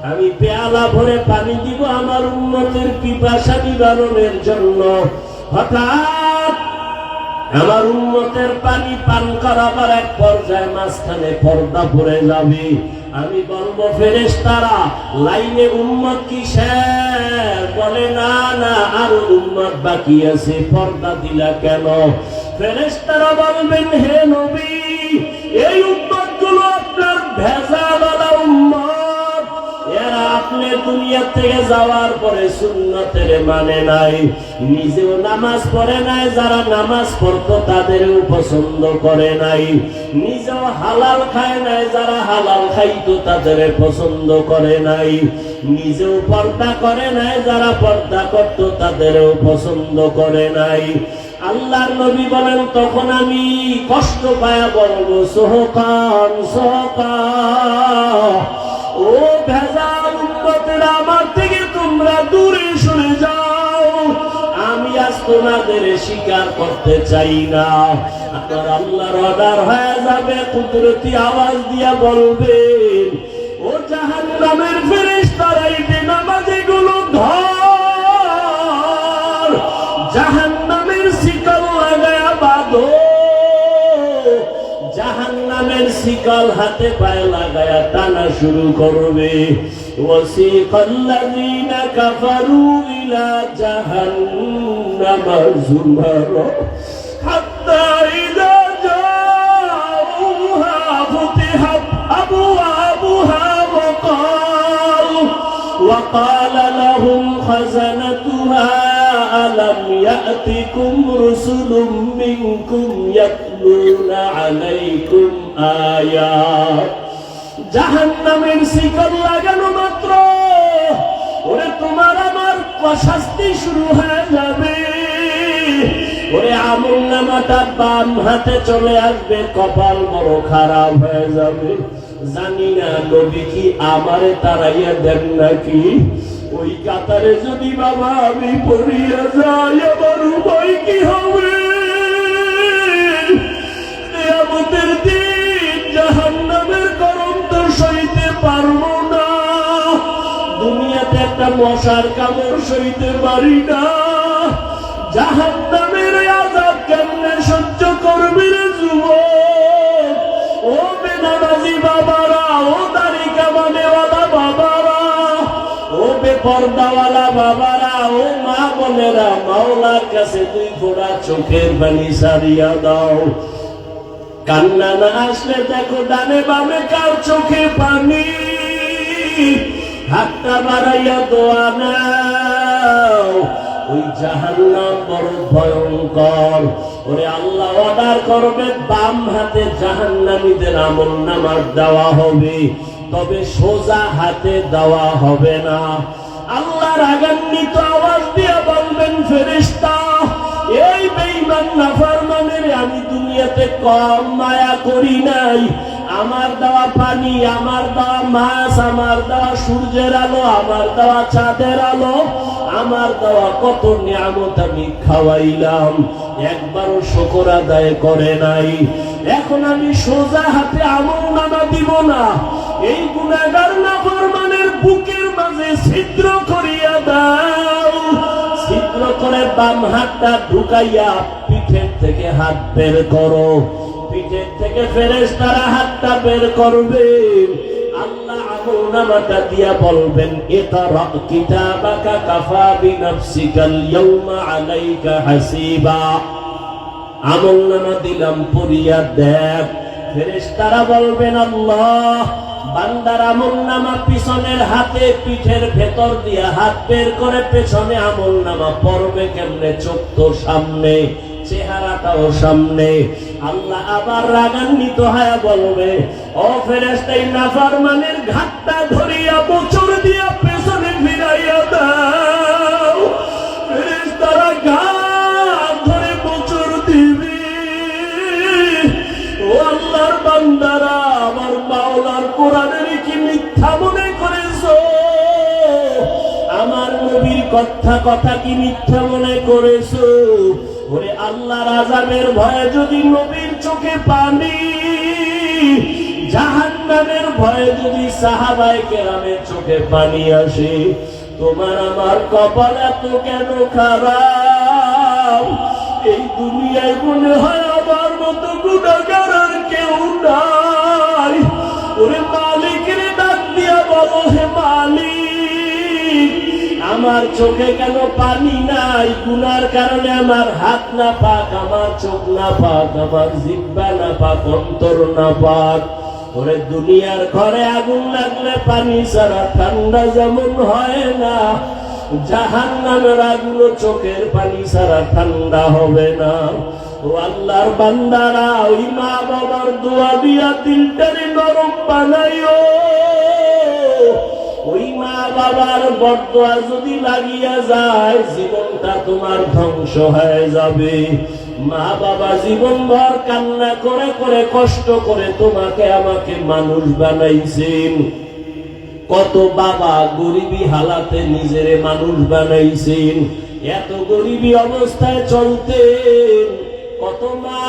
আমি পেয়ালা ভরে পানি দিব আমার উম্মতের পিপাসা নিবারণের জন্য। হঠাৎ আমার উম্মতের পানি পান করাবার এক পর্যায়ে মাঝখানে পর্দা পড়ে যাবে। আমি বলবো, ফেরেশতারা লাইনে উম্মত কি শেষ? বলে, না না, আরো উম্মত বাকি আছে, পর্দা দিলা কেন? ফেরেশতারা বলবেন, হে নবী, এই উম্মত গুলো আপনার ভেজাওয়ালা উম্মত, এরা আপনি দুনিয়া থেকে যাওয়ার পরে সুন্নতের মানে নাই, নিজেও নামাজ পড়ে নাই, যারা নামাজ পড়তো তাদেরও পছন্দ করে নাই, নিজেও হালাল খায় নাই, যারা হালাল খাইতো তাদের পছন্দ করে নাই, নিজেও পর্দা করে নাই, যারা পর্দা করতো তাদেরও পছন্দ করে নাই। আল্লাহর নবী বলেন, তখন আমি কষ্ট পায়া বলবো, সোহকান সোহকান, ও ভেজাল উম্মতেরা, আমার থেকে তোমরা দূরে সরে যাও, আমি আজ তোমাদের স্বীকার করতে চাই না। আপনার আল্লাহর অর্ডার হয়ে যাবে, কুদরতি আওয়াজ দিয়া বলবেন, ও জাহান্নামের ফেরেশতারা, এই বেনামাজিগুলো ধর, জাহান্নামের শিকল লাগায়া বাঁধো। জাহান্নামের শিকল হাতে পায়ে লাগায়া টানা শুরু করবে। ওয়াসিকাল্লাযীনা কাফারু ইলা জাহান্নামা যুমারা হাত্তা ইযা জাউহা ফুতিহাত আবওয়াবুহা ওয়া ক্বালা লাহুম খাযানাতুহা ألم يأتكم رسل منكم يتلون عليكم آيات। জাহান্নামের শিকল লাগানো মাত্র ওরে তোমার আমার শাস্তি শুরু হয়ে যাবে। ওরে আমলনামাটা বাম হাতে চলে আসবে, কপাল বড় খারাপ হয়ে যাবে। জানি না নবী কি আমারে তাড়াইয়া দেন নাকি। ওই কাতারে যদি বাবা আমি পড়িয়া যাই, আমার উপায় কি হবে? কিয়ামতের দিন জাহান্নামের গরম তো সইতে পারবো না। দুনিয়াতে একটা মশার কামড় সইতে পারি না, জাহান্নামের আযাব কেমনে সহ্য করবি রে যুবক? ও বেনামাজি বাবারা, ও দাড়ি কামানেওয়ালা বাবারা, ও বেপরদাওয়ালা বাবারা, ও মা বোনেরা, মাওলার কাছে 2 ফোঁটা চোখের পানি সারিয়া দাও। কান্না না আসলে দেখো ডানে বামে কার চোখে পানি, হাতটা বাড়াইয়া দোয়া নাও। ওই জাহান্নাম বড় ভয়ঙ্কর। ওরে আল্লাহ অর্ডার করবে, বাম হাতে জাহান্নামীদের আমলনামা দেওয়া হবে, তবে সোজা হাতে দেওয়া হবে না। আল্লাহ রাগান্বিত আওয়াজ দিয়ে বলবেন, দুনিয়াতে কম মায়া করি নাই। আমার দেওয়া পানি, আমার দেওয়া মাছ, আমার দেওয়া সূর্যের আলো, আমার দেওয়া চাঁদের আলো, আমার দেওয়া কত নিয়ামত আমি খাওয়াইলাম, একবারও শুকর আদায় করে নাই। এখন আমি সোজা হাতে আমলনামা দিব না, এই গুনাহগার নাফরমানের বুকের মাঝে ছিদ্র করিয়া দাও। ছিদ্র করে বাম হাতটা ঢুকাইয়া পিঠের থেকে হাত বের করো। পিঠের থেকে ফেরেশতারা হাতটা বের করবে। আল্লাহ আমলনামাটা দিয়া বলবেন, ইকরা কিতাবাকা কাফা বিনাফসিকাল ইয়াউমা আলাইকা হাসিবা। আমলনামা দিলাম, পড়িয়া দেখ। ফেরেশতারা বলবেন, আল্লাহ বান্দার আমলনামা পিছনের হাতে পিঠের ভেতর দিয়া হাত বের করে পেছনে আমলনামা পড়বে কেমনে? চোখ তো সামনে, চেহারাটাও সামনে। আল্লাহ আবার রাগান্বিত হয়ে বলবে, ও ফেরেশতা, এই নাফরমানের ঘাটটা ধরিয়া বছর দিয়া পেছনে ফিরাইয়া দাও। ফেরেশতারা ঘাট ধরে বছর দিবে। ও আল্লাহর বান্দারা, আমার মাওলার কোরআনের কি মিথ্যা মনে করেছো? আমার নবীর কথা কি মিথ্যা মনে করেছো? ওরে আল্লাহর আযাবের ভয়ে যদি নবীর চোখে পানি, জাহান্নামের ভয়ে যদি সাহাবায়ে কেরামের চোখে পানি আসে, তোমার আমার কপাল এত কেন খারাপ? এই দুনিয়ায় মনে হয় আমার মতো গুনাহগার আর কেউ নাই। ওরে মালিকের ডাক দিয়া বলো, হে মালিক, আমার চোখে কেন পানি নাই? গুনার কারণে আমার হাত না পাক, আমার চোখ না পাক, আমার জিহ্বা না পাক, অন্তর না পাক। ওরে দুনিয়ার ঘরে আগুন লাগলে পানি ছাড়া ঠান্ডা যেমন হয় না, জাহান্নামের আগুন চোখের পানি ছাড়া ঠান্ডা হবে না। ও আল্লাহর বান্দারা, ওই মা বাবার দোয়া দিয়া দিলটারে নরম বানাইও। ওই মা বাবার বরদোয়া যদি লাগিয়া যায়, জীবনটা তোমার ধ্বংস হয়ে যাবে। মা বাবা জীবনভর কান্না করে করে কষ্ট করে তোমাকে আমাকে মানুষ বানাইছেন। কত বাবা গরিবী হালাতে নিজেরে মানুষ বানাইছেন, এত গরিবী অবস্থায় চলতেন। কত মা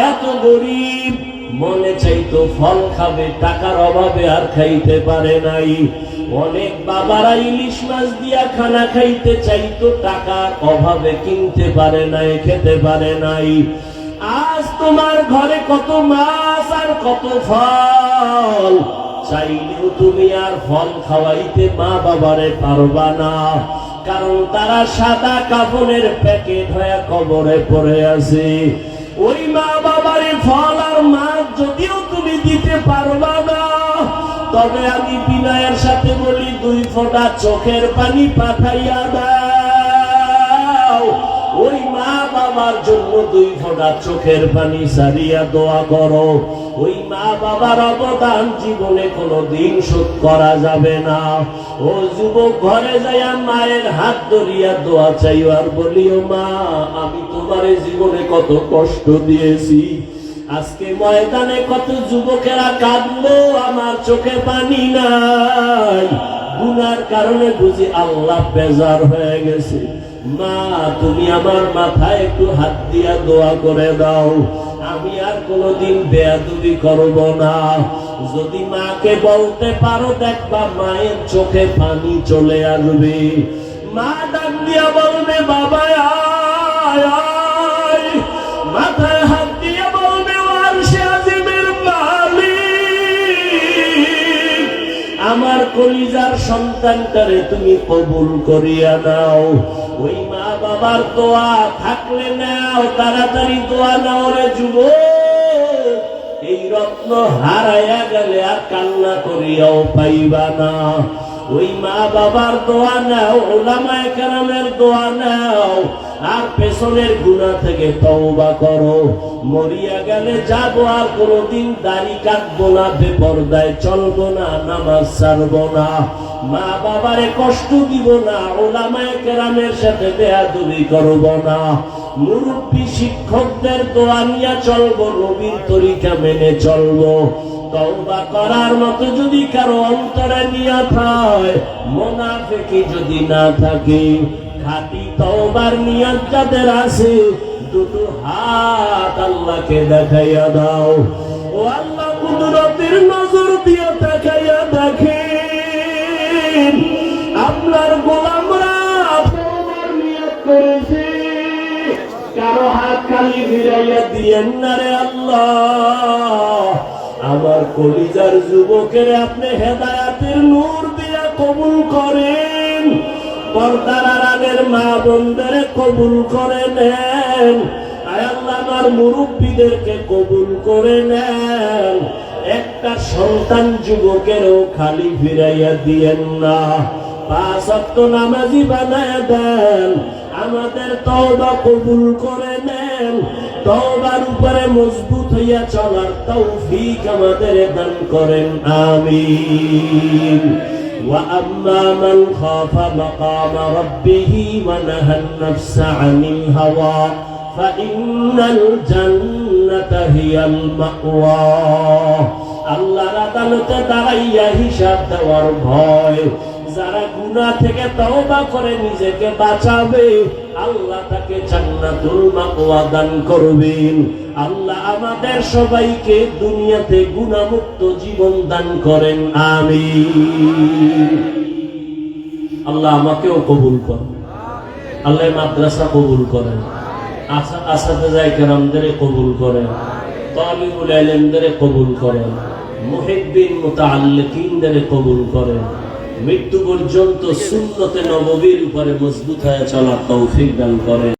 এত গরিব, মনে চাইতো ফল খাবে, টাকার অভাবে আর খাইতে পারে নাই। অনেক বাবারা ইলিশ মাছ দিয়া খানা খাইতে চাইতো, টাকার অভাবে কিনতে পারে নাই, খেতে পারে নাই। আজ তোমার ঘরে কত মাছ আর কত ফল, চাইলেও তুমি আর ফল খাওয়াইতে মা বাবারে পারবা না, কারণ তারা সাদা কাপড়ের প্যাকেট হয়ে কবরে পড়ে আছে। ওই মা বাবারে ফল আর মাছ যদিও তুমি দিতে পারবা না, তবে আমি বিনয়ের সাথে বলি, 2 ফোঁটা চোখের পানি পাঠাইয়া দাও। ওই মা বাবার জন্য 2 ফোঁটা চোখের পানি সারিয়া দোয়া করো। ওই মা বাবার অবদান জীবনে কোনোদিন শোধ করা যাবে না। ও যুবক, ঘরে যাইয়া মায়ের হাত ধরিয়া দোয়া চাইও আর বলিও, মা আমি তোমার জীবনে কত কষ্ট দিয়েছি, আজকে ময়দানে কত যুবকেরা কাঁদলো, আমার চোখে পানি নাই, গুনার কারণে বুঝি আল্লাহ বেজার হয়ে গেছে। মা তুমি আমার মাথায় একটু হাত দিয়া দোয়া করে দাও, আমি আর কোনোদিন বেয়াদবি করব না। যদি মাকে বলতে পারো, দেখবা মায়ের চোখে পানি চলে আসবে। মা ডাক দিয়া বলবে, বাবা আয় আয়। মাথায় হাত দিয়া বলবে, আরশে আজিমের মালিক, আমার কলিজার সন্তানটারে তুমি কবুল করিয়া নাও। ওই মা বাবার দোয়া থাকলে নাও, তাড়াতাড়ি দোয়া নাও রে যুবক। এই রত্ন হারাইয়া গেলে আর কান্না করিয়াও পাইবা না। ওই মা বাবার দোয়া নাও, উলামায়ে কেরামের দোয়া নাও, আর পেছনের গুনাহ থেকে তওবা করো। মরিয়া গেলে যাবো, আর কোনোদিন দাড়ি কাটবো না, বেপরদায় চলবো না, নামাজ ছাড়বো না, মা বাবারে কষ্ট দিব না, উলামায়ে কেরামের সাথে বেয়াদবি করব না। মুরব্বী শিক্ষকদের দোয়া নিয়ে চলবো, নবীর তরিকা মেনে চলবো। তওবা করার মতো যদি কারো অন্তরে নিয়ত হয়, মুনাফিকি যদি না থাকে, খাঁটি তওবার নিয়ত যাদের আছে, দুটো হাত আল্লাহকে দেখাইয়া দাও। ও আল্লাহ, কুদরতের নজর দিয়ে দেখাইয়া দেখেন, আপনার গোলামরা তওবার নিয়ত করেছে, কারো হাত খালি ফিরাইয়া দিয়েন না রে আল্লাহ। আমার কলিজার যুবকের আপনি হেদায়াতের নূর দিয়া কবুল করেন, পর্দার আড়ালের মা বোনদের কবুল করে নেন। আয় আল্লাহ, আমার মুরব্বীদেরকে কবুল করে নেন। একটা সন্তান যুবকেরও খালি ফিরাইয়া দিয়েন না, 5 ওয়াক্ত নামাজি বানায় দেন। আমাদের তওবা কবুল করে নেন, তওবার উপরে মজবুত হইয়া চলার তৌফিক আমাদের দান করেন, আমিন। وأما من خاف مقام ربه ونهى النفس عن الهوى فإن الجنة هي المأوى। আল্লাহর আদালতে দাঁড়াইয়া হিসাব দেওয়ার ভয়, যারা গুনাহ থেকে তওবা করে নিজেকে বাঁচাবে, আল্লাহ তাকে জান্নাতুল মাওয়া দান করবেন। আল্লাহ আমাদের সবাইকে দুনিয়াতে গুনাহমুক্ত জীবন দান করেন, আমিন। আল্লাহ আমাকেও কবুল করেন, আল্লাহ মাদ্রাসা কবুল করেন, আসাতিজা কেরামদের কবুল করেন, তালিবুল ইলমদের কবুল করেন, মুহিব্বিন মুতাআল্লিকিনদের কবুল করেন। মৃত্যু পর্যন্ত সুন্নতে নববীর উপরে মজবুত হয়ে চলার তৌফিক দান করেন।